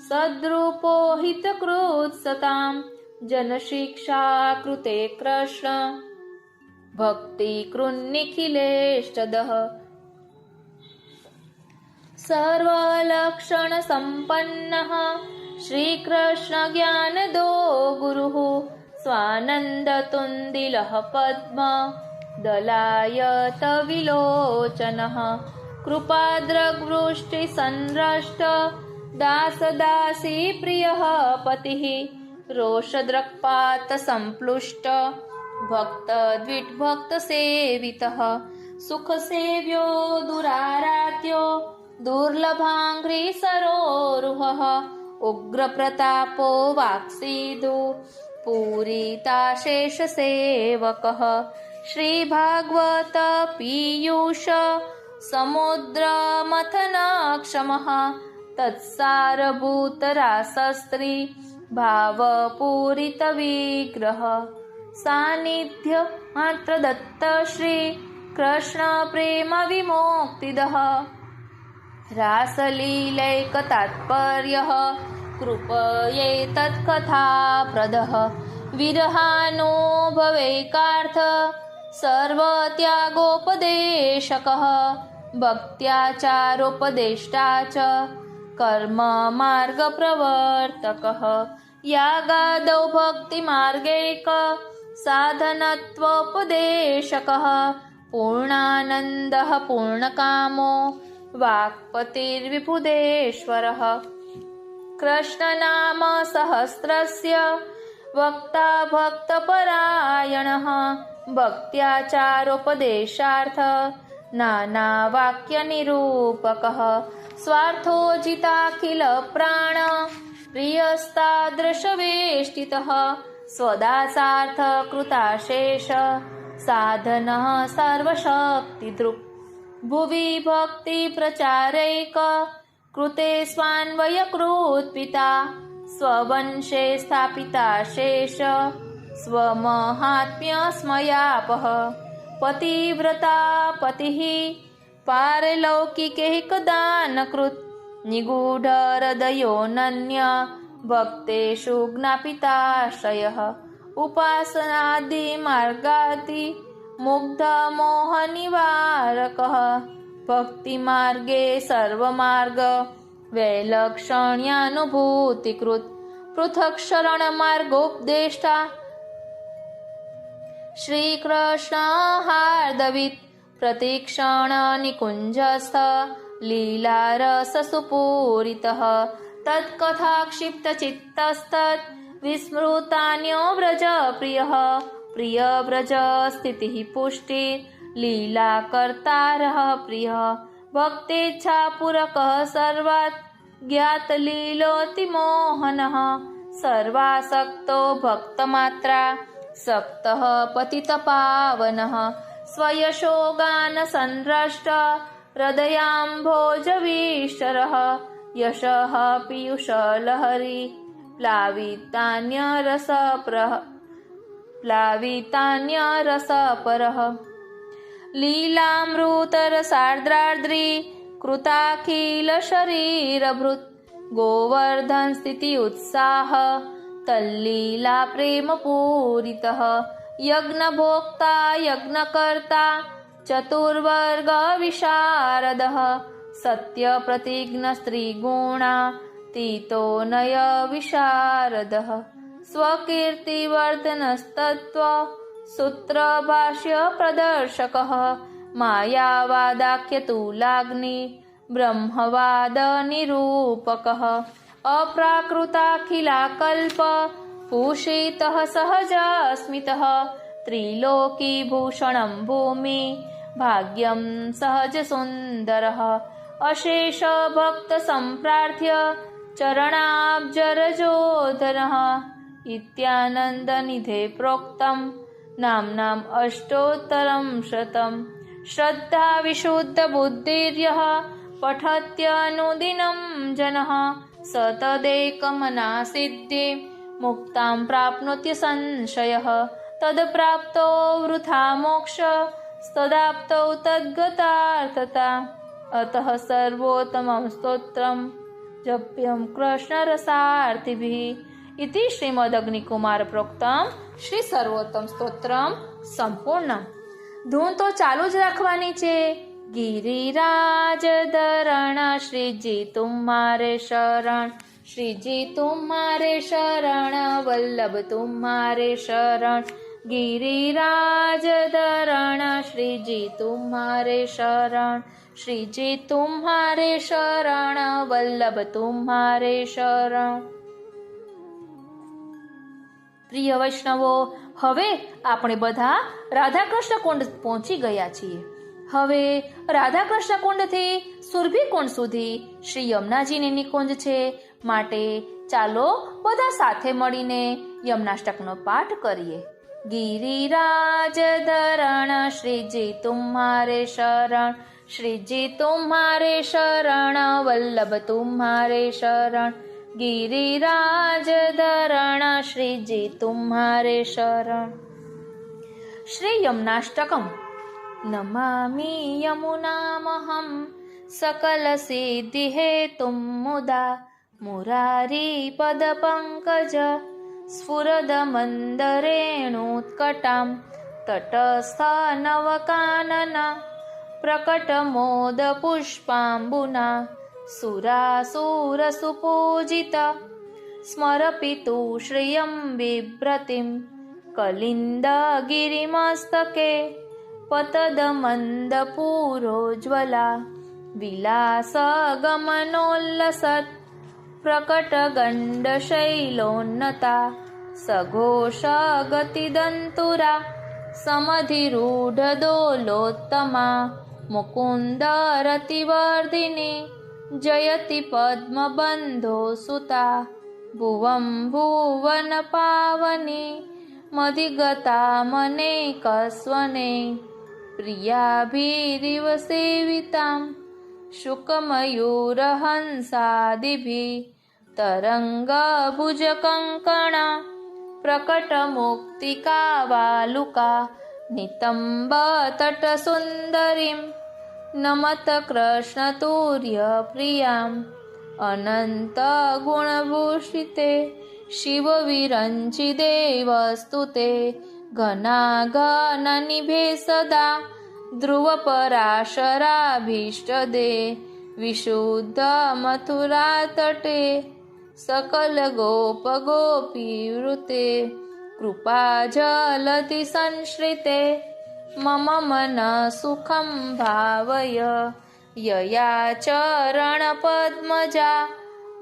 सद्रूपो हितकृत्सतां जनशिक्षा कृते कृष्ण भक्तिकृन्निखिलेष्टदः सर्वलक्षणसम्पन्नः श्रीकृष्णज्ञानदो गुरुः स्वानन्दतुन्दिलः पद्म दलायतविलोचनः कृपाद्रग्वृष्टिसंरष्ट दासदासी प्रियः पतिः रोषद्रक्पातसम्प्लुष्ट भक्तद्विड्भक्तसेवितः सुखसेव्यो दुराराध्यो दुर्लभाङ्घ्रिसरोरुहः उग्रप्रतापो वाक्सीदु पूरिताशेषसेवकः श्रीभागवत पीयूष समुद्रमथनक्षमः तत्सारभूतरासस्त्री भावपूरितविग्रह सान्निध्य मात्रदत्त श्री कृष्ण प्रेम विमोक्तिदः रासलीलैकतात्पर्यः कृपयेतत्कथाप्रदः विरहानुभवैकार्थ सर्वत्यागोपदेशकः भक्त्याचारोपदेष्टा च कर्ममार्गप्रवर्तकः यागादौ भक्तिमार्गैक साधनत्वोपदेशकः पूर्णानन्दः पूर्णकामो वाक्पतिर्विबुधेश्वरः कृष्णनाम सहस्रस्य वक्ता भक्तपरायणः भक्त्याचारोपदेशार्थ नानावाक्यनिरूपकः स्वार्थोजिताखिलप्राण प्रियस्तादृशवेष्टितः स्वदासार्थ कृताशेष साधनः सर्वशक्तिदृक् भुवि भक्तिप्रचारैक कृते स्वान्वयकृत्पिता स्ववंशे स्थापिता शेष स्वमहात्म्य स्मयापः पतिव्रता पतिः पारलौकिकैकदानकृत् निगूढहृदयोऽनन्य भक्तेषु ज्ञापिताश्रयः उपासनादिमार्गादि मुग्धमोहनिवारकः भक्तिमार्गे सर्वमार्ग वैलक्षण्यानुभूतिकृत् पृथक् शरणमार्गोपदेष्टा श्रीकृष्णहार्दवित् प्रतिक्षणनिकुञ्जस्थ लीलारससुपूरितः तत्कथाक्षिप्तचित्तस्तत् विस्मृतान्यो व्रजप्रियः प्रियव्रजस्थितिः पुष्टिर्लीलाकर्तारः प्रियः भक्तेच्छापूरकः सर्वात् ज्ञातलीलोऽतिमोहनः सर्वासक्तो भक्तमात्रा सक्तः पतितपावनः स्वयशोगानसन्द्रष्ट हृदयाम्भोजवीश्वरः यशः पीयूषलहरी प्लावितान्यरसपरः लीलामृतरसार्द्रार्द्री कृताखिलशरीरभृत् गोवर्धन स्थिति उत्साह तल्लीला प्रेमपूरितः यज्ञभोक्ता यज्ञकर्ता चतुर्वर्ग विशारदः सत्यप्रतिज्ञ स्त्रीगुणातीतो नय विशारदः स्वकीर्तिवर्धनस्तत्त्व सूत्रभाष्य प्रदर्शकः मायावादाख्यतुलाग्नि ब्रह्मवाद निरूपकः अप्राकृताखिलाकल्प पूषितः सहजस्मितः त्रिलोकीभूषणं भूमि भाग्यं सहजसुन्दरः अशेष भक्त सम्प्रार्थ्य चरणाब्जरजोधरः इत्यानन्दनिधे प्रोक्तं नाम्नाम् अष्टोत्तरं शतम् श्रद्धा विशुद्ध बुद्धिर्यः पठत्यनुदिनं जनः स तदेकमना सिद्धि मुक्तां प्राप्नोत्य संशयः तत्प्राप्तो वृथा मोक्ष तदाप्तौ तद्गतार्थता अतः सर्वोत्तमं स्तोत्रं जप्यं कृष्णरसार्थिभिः इति श्रीमदग्निकुमार प्रोक्तम શ્રી સર્વોત્તમ સ્તોત્રમ સંપૂર્ણ. ધૂન તો ચાલુ જ રાખવાની છે. ગિરિરાજ ધરણ શ્રીજી તુમ્હારે શરણ, શ્રીજી તુમ્હારે શરણ, વલ્લભ તુમ્હારે શરણ. ગિરિરાજ ધરણ શ્રીજી તુમ્હારે શરણ, શ્રીજી તુમ્હારે શરણ, વલ્લભ તુમ્હારે શરણ. પ્રિય વૈષ્ણવો, હવે આપણે બધા રાધાકૃષ્ણ કુંડ પહોંચી ગયા છીએ. હવે રાધાકૃષ્ણ કુંડથી સુરભી કુંડ સુધી શ્રી યમુનાજીની નિકુંજ છે. માટે ચાલો બધા સાથે મળીને યમનાષ્ટકનો પાઠ કરીએ. ગિરિરાજ ધરણ શ્રીજી તુમ્હારે શરણ, શ્રીજી તુમ્હારે શરણ, વલ્લભ તુમ્હારે શરણ. गिरिराज धरण श्रीजी तुम्हारे शरण. श्री यमुनाष्टकम्. नमामि यमुनामहं सकल सिद्धि हेतुं मुदा मुरारी पद पंकज स्फुरद मंदरेणुत्कटां तटस्थ नवकानन प्रकट मोद पुष्पाम्बुना सुरासुरसुपूजित स्मरपितु श्रियं बिभ्रतिं कलिन्दगिरिमस्तके पतदमन्दपूरोज्ज्वला विलासगमनोल्लसत् प्रकटगण्डशैलोन्नता सघोषगतिदन्तुरा समधिरूढदोलोत्तमा मुकुन्दरतिवर्धिनी जयति पद्मबन्धो सुता भुवं भुवन पावनी मधिगता मनेकस्वने प्रियाभिरिव सेवितां शुकमयूरहंसादिभिः तरङ्गभुजकङ्कणा प्रकटमुक्तिकावालुका नितम्बतटसुन्दरीं नमत कृष्णतुर्यप्रियाम् अनन्तगुणभूषिते शिवविरञ्चिदेवस्तुते घनाघननिभे सदा ध्रुवपराशराभीष्टदे विशुद्धमथुरातटे सकलगोपगोपीवृते कृपाजलधि संश्रिते मम मन सुखं भावय यया चरणपद्मजा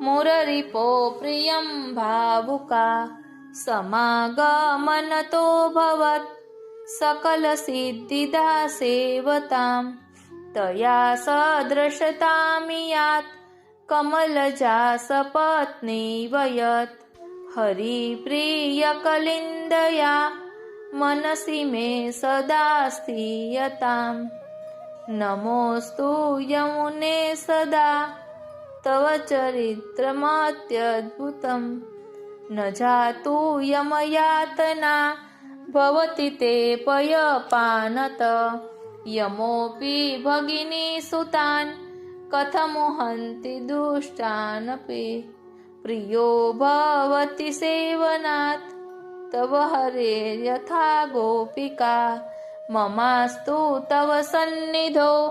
मुररिपो प्रियं भावुका समागमनतो भवत् सकलसिद्धिदा सेवतां तया सदृशतामियात् कमलजा सपत्नी वयत् हरिप्रियकलिन्दया मनसि मे सदा स्थीयताम्। नमोऽस्तु यमुने सदा तव चरित्रमत्यद्भुतम्। न जातु यमयातना भवति ते पयपानत। यमोऽपि भगिनी सुतान् कथमुहन्ति दुष्टानपि। प्रियो भवति सेवनात् तव हरेर्यथा गोपिका। ममास्तु तव सन्निधौ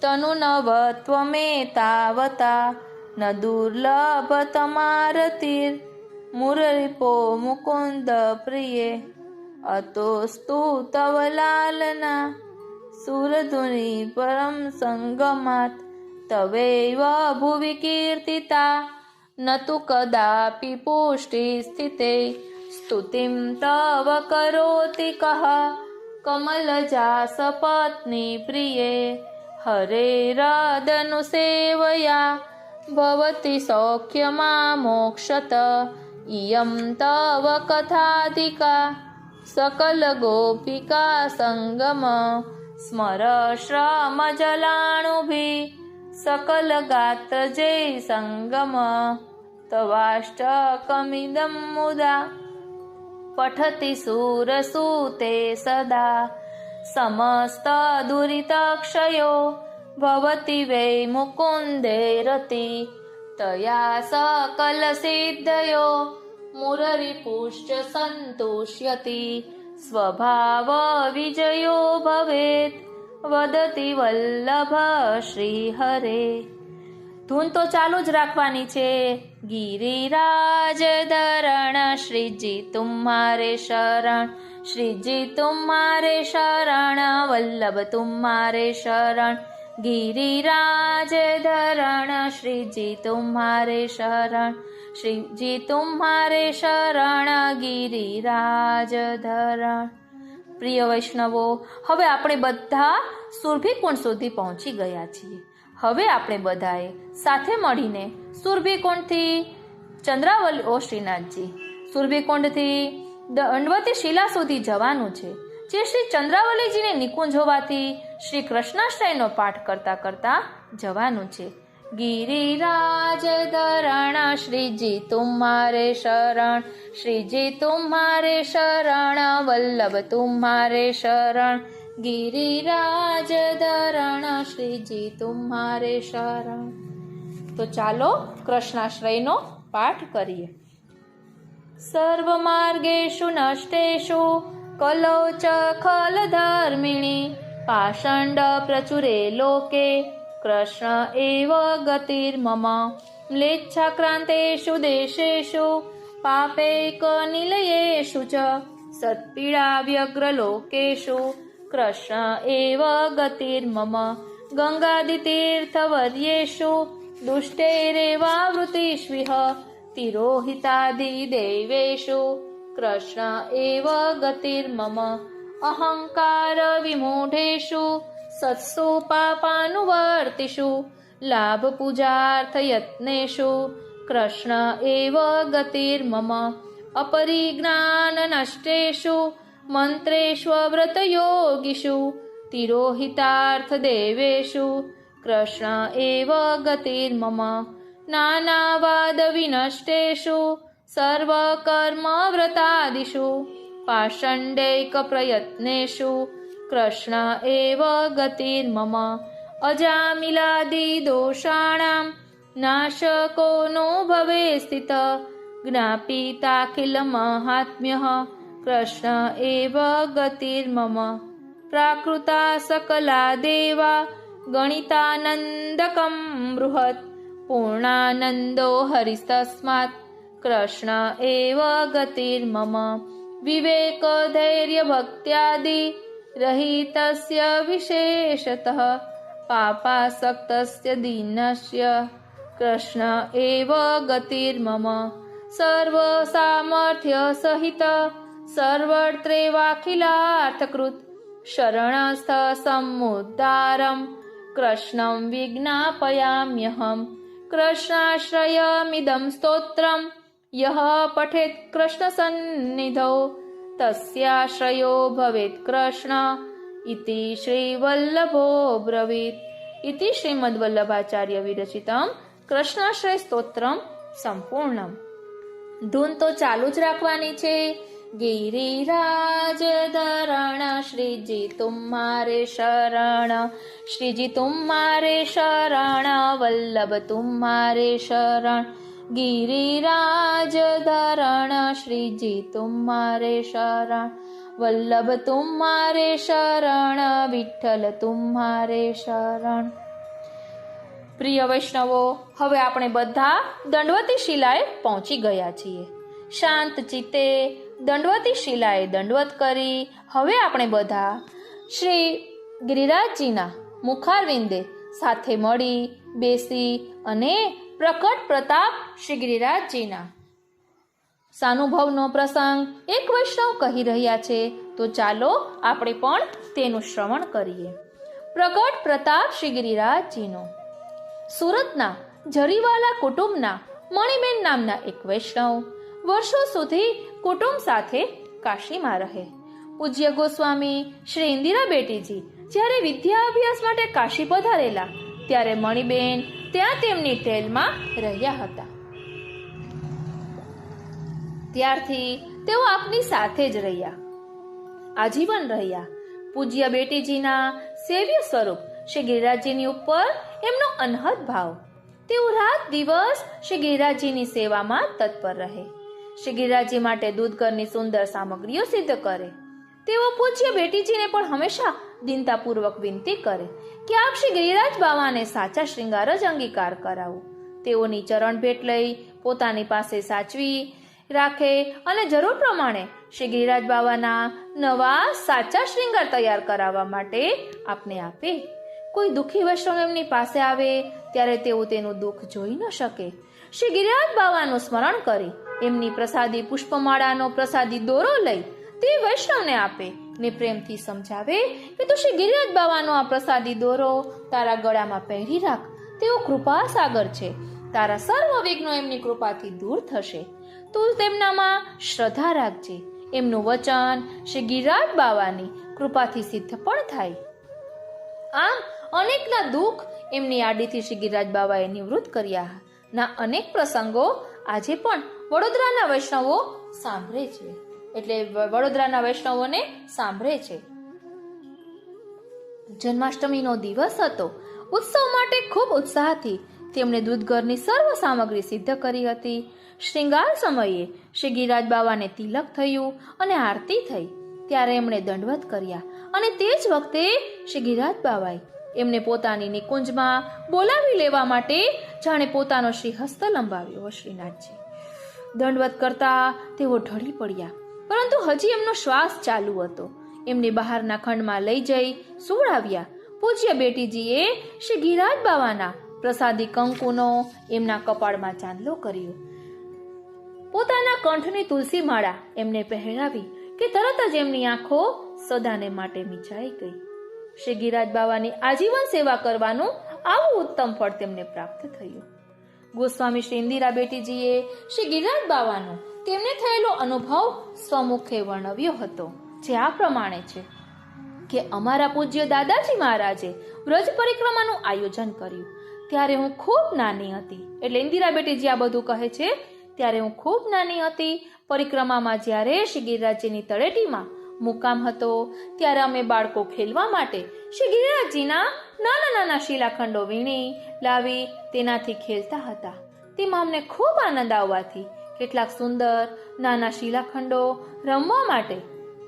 तनुनवत्वमेतावता। न दुर्लभतमारतिर्मुररिपो मुकुन्द प्रिये। अतोऽस्तु तव लालना सुरधुनि परं सङ्गमात्। तवैव भुवि कीर्तिता न तु कदापि पुष्टिस्थिते। स्तुतिं तव करोति कः कमलजा सपत्नी प्रिये। हरेरदनुसेवया भवति सौख्यमामोक्षत। इयं तव कथाधिका सकलगोपिका सङ्गम। स्मर श्रमजलाणुभिः सकलगात्रजै सङ्गम। तवाष्टकमिदं मुदा पठति सूरसूते सदा। समस्तदुरितक्षयो भवति वै मुकुन्दे रति। तया सकलसिद्धयो मुररिपुश्च सन्तुष्यति। स्वभावविजयो भवेत् वदति वल्लभ श्रीहरे। ધૂન તો ચાલુ જ રાખવાની છે. गिरिराज धरण श्रीजी तुम्हारे शरण। श्रीजी तुम्हारे शरण वल्लभ तुम्हारे शरण। गिरिराज धरण श्रीजी तुम्हारे शरण। श्रीजी तुम्हारे शरण गिरिराज धरण। પ્રિય વૈષ્ણવો, હવે આપણે બધા સુરભીકુંડ સુધી પહોંચી ગયા છીએ. હવે આપણે બધાએ સાથે મળીને સુરભીકુંડથી ચંદ્રાવલી, ઓ શ્રીનાથજી, સુરભીકુંડથી દંડવતી શિલા સુધી જવાનું છે, જે શ્રી ચંદ્રાવલીજીને નિકુંજ હોવાથી શ્રી કૃષ્ણાશ્રયનો પાઠ કરતા કરતા જવાનું છે. गिरिराज धरण श्रीजी तुम्हारे शरण। श्रीजी तुम्हारे शरण वल्लभ तुम्हारे शरण। गिरिराज धरण श्रीजी तुम्हारे शरण। तो ચાલો કૃષ્ણાશ્રયનો પાઠ કરીએ. સર્વમાર્ગેષુ નષ્ટેષુ કલૌ ચ ખલધર્મિણી. પાષંડ પ્રચુરે લોકે कृष्ण एव गतिर्मम. म्लेच्छाक्रान्तेषु देशेषु पापैकनिलयेषु च सत्पीडाव्यग्रलोकेषु कृष्ण एव गतिर्मम. गङ्गादितीर्थवर्येषु दुष्टैरेवावृतिष्विह तिरोहितादिदेवेषु कृष्ण एव गतिर्मम. अहङ्कारविमूढेषु सत्सु पापानुवर्तिषु लाभपूजार्थयत्नेषु कृष्ण एव गतिर्मम. अपरिज्ञाननष्टेषु मन्त्रेष्वव्रतयोगिषु तिरोहितार्थदेवेषु कृष्ण एव गतिर्मम. नानावादविनष्टेषु सर्वकर्मव्रतादिषु पाषण्डैकप्रयत्नेषु कृष्ण एव गतिर्मम. अजामिलादिदोषाणां नाशको नो भवे स्थित. ज्ञापिताखिलमाहात्म्यः कृष्ण एव गतिर्मम. प्राकृता सकला देवा गणितानन्दकं बृहत्. पूर्णानन्दो हरिस्तस्मात् कृष्ण एव गतिर्मम. विवेकधैर्यभक्त्यादि रहितस्य विशेषतः पापासक्तस्य दीनस्य कृष्ण एव गतिर्मम. सर्वसामर्थ्यसहित सर्वत्रैवाखिलार्थकृत् शरणस्थ समुद्धारं कृष्णं विज्ञापयाम्यहम्. कृष्णाश्रयमिदं स्तोत्रं यः पठेत् कृष्णसन्निधौ તસ્યાશ્રયો ભવેત કૃષ્ણ ઇતિ શ્રી વલ્લભો બ્રવીત. ઇતિ શ્રીમદ વલ્લભાચાર્ય વિરચિતમ કૃષ્ણાશ્રય સ્તોત્રમ સંપૂર્ણમ. ધૂન તો ચાલુ જ રાખવાની છે. गिरिराज धरण श्रीजी तुम्हारे शरण, श्रीजी तुम्हारे शरण, वल्लभ तुम्हारे शरण. गिरिराज धरण श्रीजी तुम्हारे शरण, वल्लभ तुम्हारे शरण, विठ्ठल तुम्हारे शरण. પ્રિય વૈષ્ણવો, હવે આપણે બધા દંડવતી શિલાએ પહોંચી ગયા છીએ. શાંત ચિત્તે દંડવતી શિલાએ દંડવત કરી હવે આપણે બધા શ્રી ગિરિરાજજીના મુખારવિંદે સાથે મળી બેસી અને પ્રકટ પ્રતાપ શ્રી ગિરિરાજજીના સાનુભવનો પ્રસંગ એક વૈષ્ણવ કહી રહ્યા છે, તો ચાલો આપણે પણ તેનું શ્રવણ કરીએ. પ્રકટ પ્રતાપ શ્રી ગિરિરાજજીનો. સુરતના જરીવાલા કુટુંબના મણિબેન નામના એક વૈષ્ણવ વર્ષો સુધી કુટુંબ સાથે કાશીમાં રહે. પૂજ્ય ગોસ્વામી શ્રી ઇન્દિરા બેટીજી જ્યારે વિદ્યા અભ્યાસ માટે કાશી પધારેલા ત્યારે મણિબેન ત્યાં તેમની ટેલમાં રહ્યા હતા. ત્યારથી તેઓ આપની સાથે જ રહ્યા, આજીવન રહ્યા. પૂજ્ય બેટીજીના સેવ્ય સ્વરૂપ શ્રી ગિરિરાજજીની ઉપર એમનો અનહદ ભાવ. તેઓ રાત દિવસ શ્રી ગિરિરાજજીની સેવામાં તત્પર રહે. શ્રી ગિરિરાજજી માટે દૂધઘરની સુંદર સામગ્રીઓ સિદ્ધ કરે. તેઓ પૂજ્ય બેટીજીને પણ હંમેશા દીનતાપૂર્વક વિનંતી કરે કે આપ શ્રી ગિરિરાજ બાવાને સાચા શ્રૃંગાર જ અંગીકાર કરાવો. તેઓની ચરણ ભેટ લઈ પોતાની પાસે સાચવી રાખે અને જરૂર પ્રમાણે શ્રી ગિરિરાજ બાવાના નવા સાચા શ્રૃંગાર તૈયાર કરાવવા માટે આપને આપે. કોઈ દુઃખી વૈષ્ણવ એમની પાસે આવે ત્યારે તેઓ તેનું દુઃખ જોઈ ન શકે. શ્રી ગિરિરાજ બાવાનું સ્મરણ કરી એમની પ્રસાદી પુષ્પમાળાનો પ્રસાદી દોરો લઈ તે વૈષ્ણવને આપે ને પ્રેમથી સમજાવે કે તું શ્રી ગિરિરાજ બાવાનો આ પ્રસાદી દોરો તારા ગળામાં પહેરી રાખ. તેઓ કૃપા સાગર છે, તારા સર્વ વિઘ્નો એમની કૃપાથી દૂર થશે. તું તેમનામાં શ્રદ્ધા રાખજે. એમનું વચન શ્રી ગિરિરાજ બાવાની કૃપાથી સિદ્ધ પણ થાય. આમ અનેકના દુઃખ એમની આડીથી શ્રી ગિરિરાજ બાવાએ નિવૃત્ત કર્યા ના અનેક પ્રસંગો આજે પણ વડોદરાના વૈષ્ણવો સાંભળે છે. એટલે વડોદરાના વૈષ્ણવોને સાંભળે છે. જન્માષ્ટમીનો દિવસ હતો. ઉત્સવ માટે ખૂબ ઉત્સાહથી તેમણે દૂધઘરની સર્વ સામગ્રી સિદ્ધ કરી હતી. શ્રૃંગાર સમયે શ્રી ગિરિરાજ બાવાને તિલક થયું અને આરતી થઈ ત્યારે એમણે દંડવત કર્યા અને તે જ વખતે શ્રી ગિરિરાજ બાવાએ એમને પોતાની નિકુંજમાં બોલાવી લેવા માટે જાણે પોતાનો શ્રી હસ્ત લંબાવ્યો. શ્રીનાથજી દંડવત કરતા તેઓ ઢળી પડ્યા, પરંતુ હજી એમનો શ્વાસ ચાલુ હતો. એમને બહારના ખંડમાં લઈ જઈ સુવડાવ્યા. પૂજ્ય બેટીજીએ શ્રી ગિરિરાજ બાવાના પ્રસાદી કંકુનો એમના કપાળમાં ચાંદલો કર્યો. પોતાના કંઠની તુલસી માળા એમને પહેરાવી કે તરત જ એમની આંખો સદાને માટે મીચાઈ ગઈ. શ્રી ગિરિરાજ બાવાની આજીવન સેવા કરવાનું આવું ઉત્તમ ફળ તેમને પ્રાપ્ત થયું. ગોસ્વામી શ્રી ઇન્દિરા બેટીજીએ શ્રી ગિરિરાજ બાવાનો તેમને થયેલો અનુભવ સ્વમુખે વર્ણવ્યો હતો, જે આ પ્રમાણે છે કે અમારા પૂજ્ય દાદાજી મહારાજે વ્રજ પરિક્રમાનું આયોજન કર્યું ત્યારે હું ખૂબ નાની હતી. એટલે ઇન્દિરા બેટીજી આ બધું કહે છે, ત્યારે હું ખૂબ નાની હતી. પરિક્રમામાં જ્યારે શ્રી ગિરિરાજજીની તળેટીમાં મુકામ હતો ત્યારે અમે બાળકો ખેલવા માટે શ્રી ગિરિરાજજીના નાના નાના શિલાખંડો વીણી લાવી તેનાથી ખેલતા હતા. તેમાં અમને ખૂબ આનંદ આવવાથી કેટલાક સુંદર નાના શિલાખંડો રમવા માટે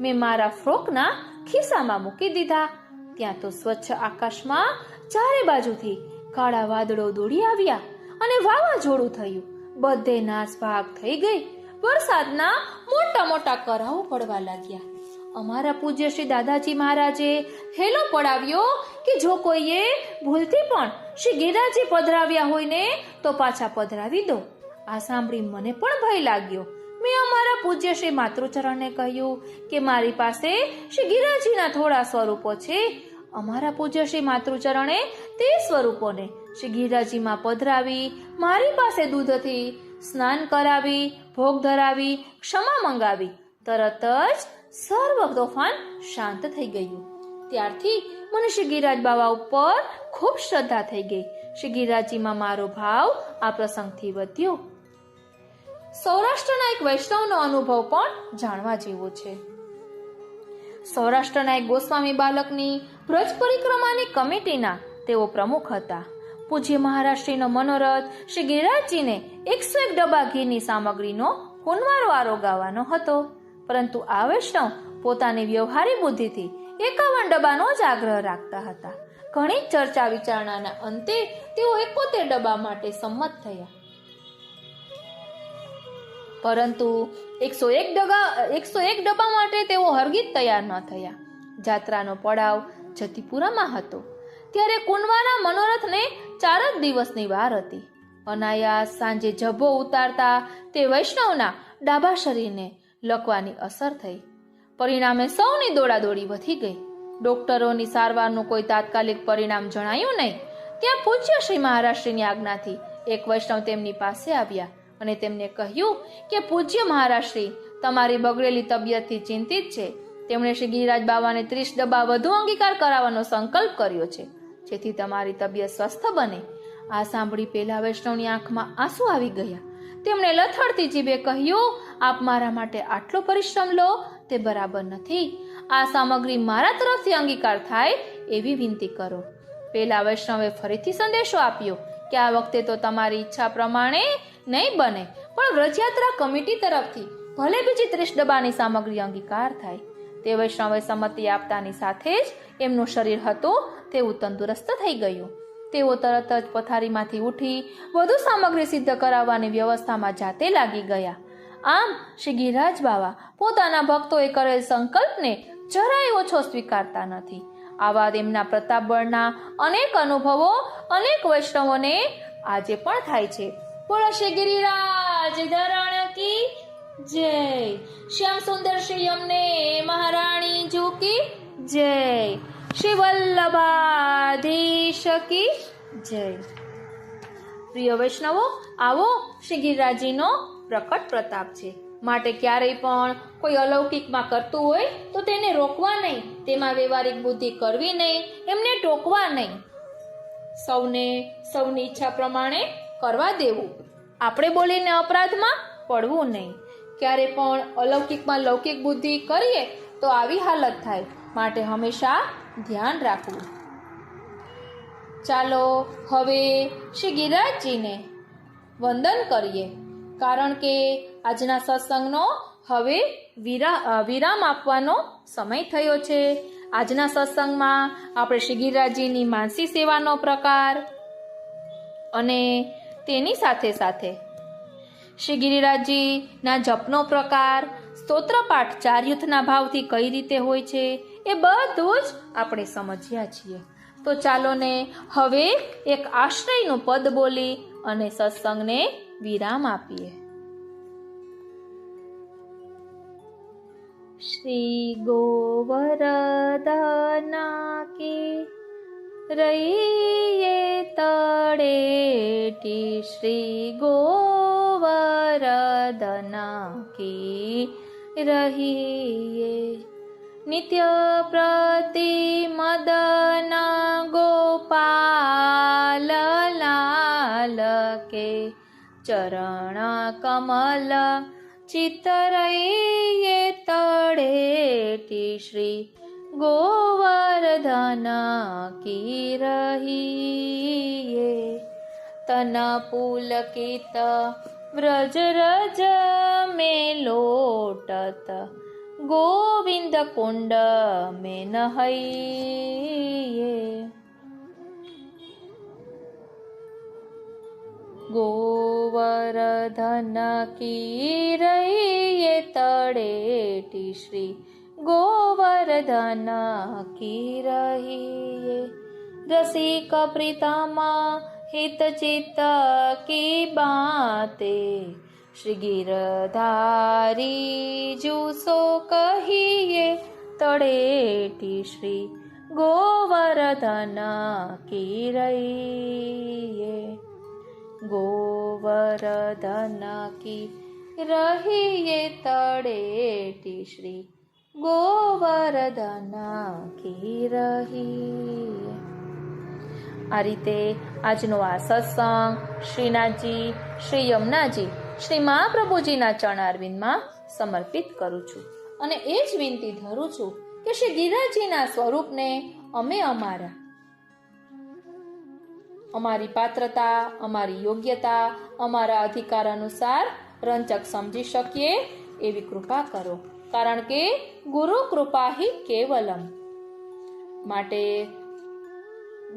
મેં મારા ફ્રોકના ખિસ્સામાં મૂકી દીધા. ત્યાં તો સ્વચ્છ આકાશમાં ચારે બાજુથી કાળા વાદળો દોડી આવ્યા અને વાવાઝોડું થયું. બધે નાસભાગ થઈ ગઈ. વરસાદના મોટા મોટા કરાઓ પડવા લાગ્યા. અમારા પૂજ્ય શ્રી દાદાજી મહારાજે હેલો પડાવ્યો કે જો કોઈએ ભૂલથી પણ શ્રી ગિરિરાજજી પધરાવ્યા હોય ને તો પાછા પધરાવી દો. આ સાંભળી મને પણ ભય લાગ્યો. મેં અમારા પૂજ્ય શ્રી માતૃચરણને કહ્યું કે મારી પાસે શ્રી ગિરિરાજજીના થોડા સ્વરૂપો છે. અમારા પૂજ્ય શ્રી માતૃચરણે તે સ્વરૂપોને શ્રી ગિરિરાજજીમાં પધરાવી મારી પાસે દૂધથી સ્નાન કરાવી ભોગ ધરાવી ક્ષમા મંગાવી તરત જ સર્વ તોફાન શાંત થઈ ગયું. ત્યારથી મને શ્રી ગિરિરાજ બાવા ઉપર ખૂબ શ્રદ્ધા થઈ ગઈ. શ્રી ગિરિરાજજીમાં મારો ભાવ આ પ્રસંગથી વધ્યો. સૌરાષ્ટ્રના એક વૈષ્ણવનો અનુભવ પણ જાણવા જેવો છે. સૌરાષ્ટ્રના એક ગોસ્વામી બાલકની વ્રજ પરિક્રમાની કમિટીના તેઓ પ્રમુખ હતા. પૂજ્ય મહારાષ્ટ્રીનો મનોરથ શ્રી ગિરિરાજજીને 101 ડબ્બા ઘીની સામગ્રીનો કુંવારો આરોગાવાનો હતો. પરંતુ આ વૈષ્ણવ પોતાની વ્યવહારી બુદ્ધિથી 51 ડબ્બાનો જ આગ્રહ રાખતા હતા. ઘણી ચર્ચા વિચારણાના અંતે તેઓ 71 ડબ્બા માટે સંમત થયા. પરંતુ 101 ડબ્બા માટે તેઓ હરગીજ તૈયાર ન થયા. જાત્રાનો પડાવ જતીપુરામાં હતો. ત્યારે કુંવારા મનોરથને 4 જ દિવસની વાર હતી. અનાયાસ સાંજે જભો ઉતારતા તે વૈષ્ણવના ડાબા શરીરને લકવાની અસર થઈ. પરિણામે સૌની દોડાદોડી વધી ગઈ. ડોક્ટરોની સારવારનું કોઈ તાત્કાલિક પરિણામ જણાયું નહીં. ત્યાં પૂજ્ય શ્રી મહારાષ્ટ્રીની આજ્ઞાથી એક વૈષ્ણવ તેમની પાસે આવ્યા અને તેમને કહ્યું કે પૂજ્ય મહારાષ્ટ્રી તમારી બગડેલી તબિયતથી ચિંતિત છે. તેમણે શ્રી ગિરિરાજ બાવાને 30 ડબ્બા વધુ અંગીકાર કરાવવાનો સંકલ્પ કર્યો છે, જેથી તમારી તબિયત સ્વસ્થ બને. આ સાંભળી પેલા વૈષ્ણવની આંખમાં આંસુ આવી ગયા. તેમણે લથડતી જીભે કહ્યું, આપ મારા માટે આટલો પરિશ્રમ લો તે બરાબર નથી. આ સામગ્રી મારા તરફથી અંગીકાર થાય એવી વિનંતી કરો. પેલા વૈષ્ણવે ફરીથી સંદેશો આપ્યો કે આ વખતે તો તમારી ઈચ્છા પ્રમાણે નહીં બને, પણ વ્રજયાત્રા કમિટી તરફથી ભલે બીજી 30 ડબ્બાની સામગ્રી અંગીકાર થાય. તે વૈષ્ણવે સંમતિ આપતાની સાથે જ એમનું શરીર હતું તેવું તંદુરસ્ત થઈ ગયું. તેઓ તરત જ પથારીમાંથી ઉઠી વધુ સામગ્રી સિદ્ધ કરાવવાની વ્યવસ્થામાં જાતે લાગી ગયા. આમ શ્રી ગિરિરાજ બાવા પોતાના ભક્તોએ કરેલ સંકલ્પને જરાય ઓછો સ્વીકારતા નથી. આવા તેમના પ્રતાપબળના અનેક અનુભવો અનેક વૈષ્ણવોને આજે પણ થાય છે. બોલો શ્રી ગિરિરાજ ધરણ કી જય. શ્યામ સુંદર શ્રી અમને મહારાણી જુ કી જય. શ્રી વલ્લભાધીશ કી જય. પ્રિય વૈષ્ણવો, આવો શ્રી ગિરિરાજજીનો પ્રકટ પ્રતાપ છે. માટે ક્યારેય પણ કોઈ અલૌકિકમાં કરતું હોય તો તેને રોકવા નહીં, તેમાં વ્યવહારિક બુદ્ધિ કરવી નહીં, એમને ટોકવા નહીં. સૌને સૌની ઈચ્છા પ્રમાણે કરવા દેવું. આપણે બોલીને અપરાધમાં પડવું નહીં. ક્યારે પણ અલૌકિકમાં લૌકિક બુદ્ધિ કરીએ તો આવી હાલત થાય. માટે હંમેશા ધ્યાન રાખવું. ચાલો હવે શ્રી ગિરિરાજજીને વંદન કરીએ, કારણ કે આજના સત્સંગનો હવે વિરામ આપવાનો સમય થયો છે. આજના સત્સંગમાં આપણે શ્રી ગિરિરાજજીની માનસી સેવાનો પ્રકાર અને તેની સાથે સાથે શ્રી ગિરિરાજજીના જપનો પ્રકાર, સ્તોત્રપાઠ 4 યુથના ભાવથી કઈ રીતે હોય છે એ બધું જ આપણે સમજ્યા છીએ. તો ચાલો ને હવે એક આશ્રયનું પદ બોલી અને સત્સંગને વિરામ આપીએ. શ્રી ગોવર્ધના કી રહીએ તળેટી, શ્રી ગોવર્ધના કી રહીએ. નિત્ય પ્રતિ મદન ગોપાલ લાલ કે ચરણ કમલ ચિતરઈએ તળેટી, શ્રી ગોવર્ધન કી રહીએ. તન પુલકિત વ્રજ રજ में लोटत, गोविंद कुंड में नहैये. गोवर्धन की रहिए तड़ेटी, श्री गोवर्धन की रहिए. रसिक प्रीतमा हित चित्त की बातें, श्री गिरधारी जूसो कहिए तड़ेटी, श्री गोवर्धन की रहिए. गोवर्धन की रहिए तड़ेटी, श्री ગોવર્ધન ગિરહી. આ રીતે આજનો આ સત્સંગ શ્રીનાથજી, શ્રી યમુનાજી, શ્રી મહાપ્રભુજીના ચરણારવિંદમાં સમર્પિત કરું છું અને એ જ વિનંતી ધરું છું કે શ્રી ગિરિરાજજીના સ્વરૂપને અમે અમારી પાત્રતા, અમારી યોગ્યતા, અમારા અધિકાર અનુસાર રંચક સમજી શકીએ એવી કૃપા કરો, કારણ કે ગુરુ કૃપા હિ કેવલમ. માટે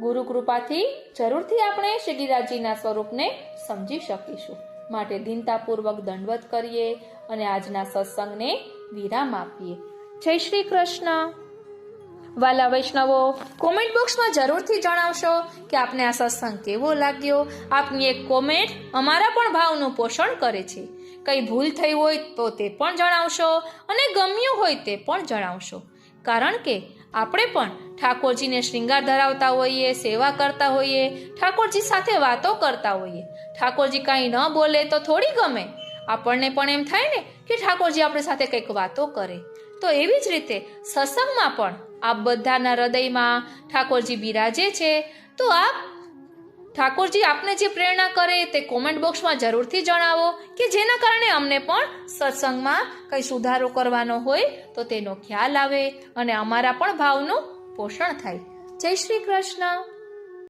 ગુરુ કૃપાથી જરૂરથી આપણે શ્રી ગિરિરાજજીના સ્વરૂપને સમજી શકીશું. માટે દીનતાપૂર્વક દંડવત કરીએ અને આજના સત્સંગને વિરામ આપીએ. જય શ્રી કૃષ્ણ. વાલા વૈષ્ણવો, કોમેન્ટ બોક્સમાં જરૂરથી જણાવશો કે આપને આ સત્સંગ કેવો લાગ્યો. આપની એક કોમેન્ટ અમારા પણ ભાવનું પોષણ કરે છે. કંઈ ભૂલ થઈ હોય તો તે પણ જણાવશો અને ગમ્યું હોય તે પણ જણાવશો, કારણ કે આપણે પણ ઠાકોરજીને શ્રૃંગાર ધરાવતા હોઈએ, સેવા કરતા હોઈએ, ઠાકોરજી સાથે વાતો કરતા હોઈએ. ઠાકોરજી કાંઈ ન બોલે તો થોડી ગમે, આપણને પણ એમ થાય ને કે ઠાકોરજી આપણી સાથે કંઈક વાતો કરે. તો એવી જ રીતે સત્સંગમાં પણ આપ બધાના હૃદયમાં ઠાકોરજી બિરાજે છે. તો આપ ઠાકોરજી આપને જે પ્રેરણા કરે તે કોમેન્ટ બોક્સમાં જરૂરથી જણાવો કે જેના કારણે અમને પણ સત્સંગમાં કંઈ સુધારો કરવાનો હોય તો તેનો ખ્યાલ આવે અને અમારા પણ ભાવનું પોષણ થાય. જય શ્રી કૃષ્ણ.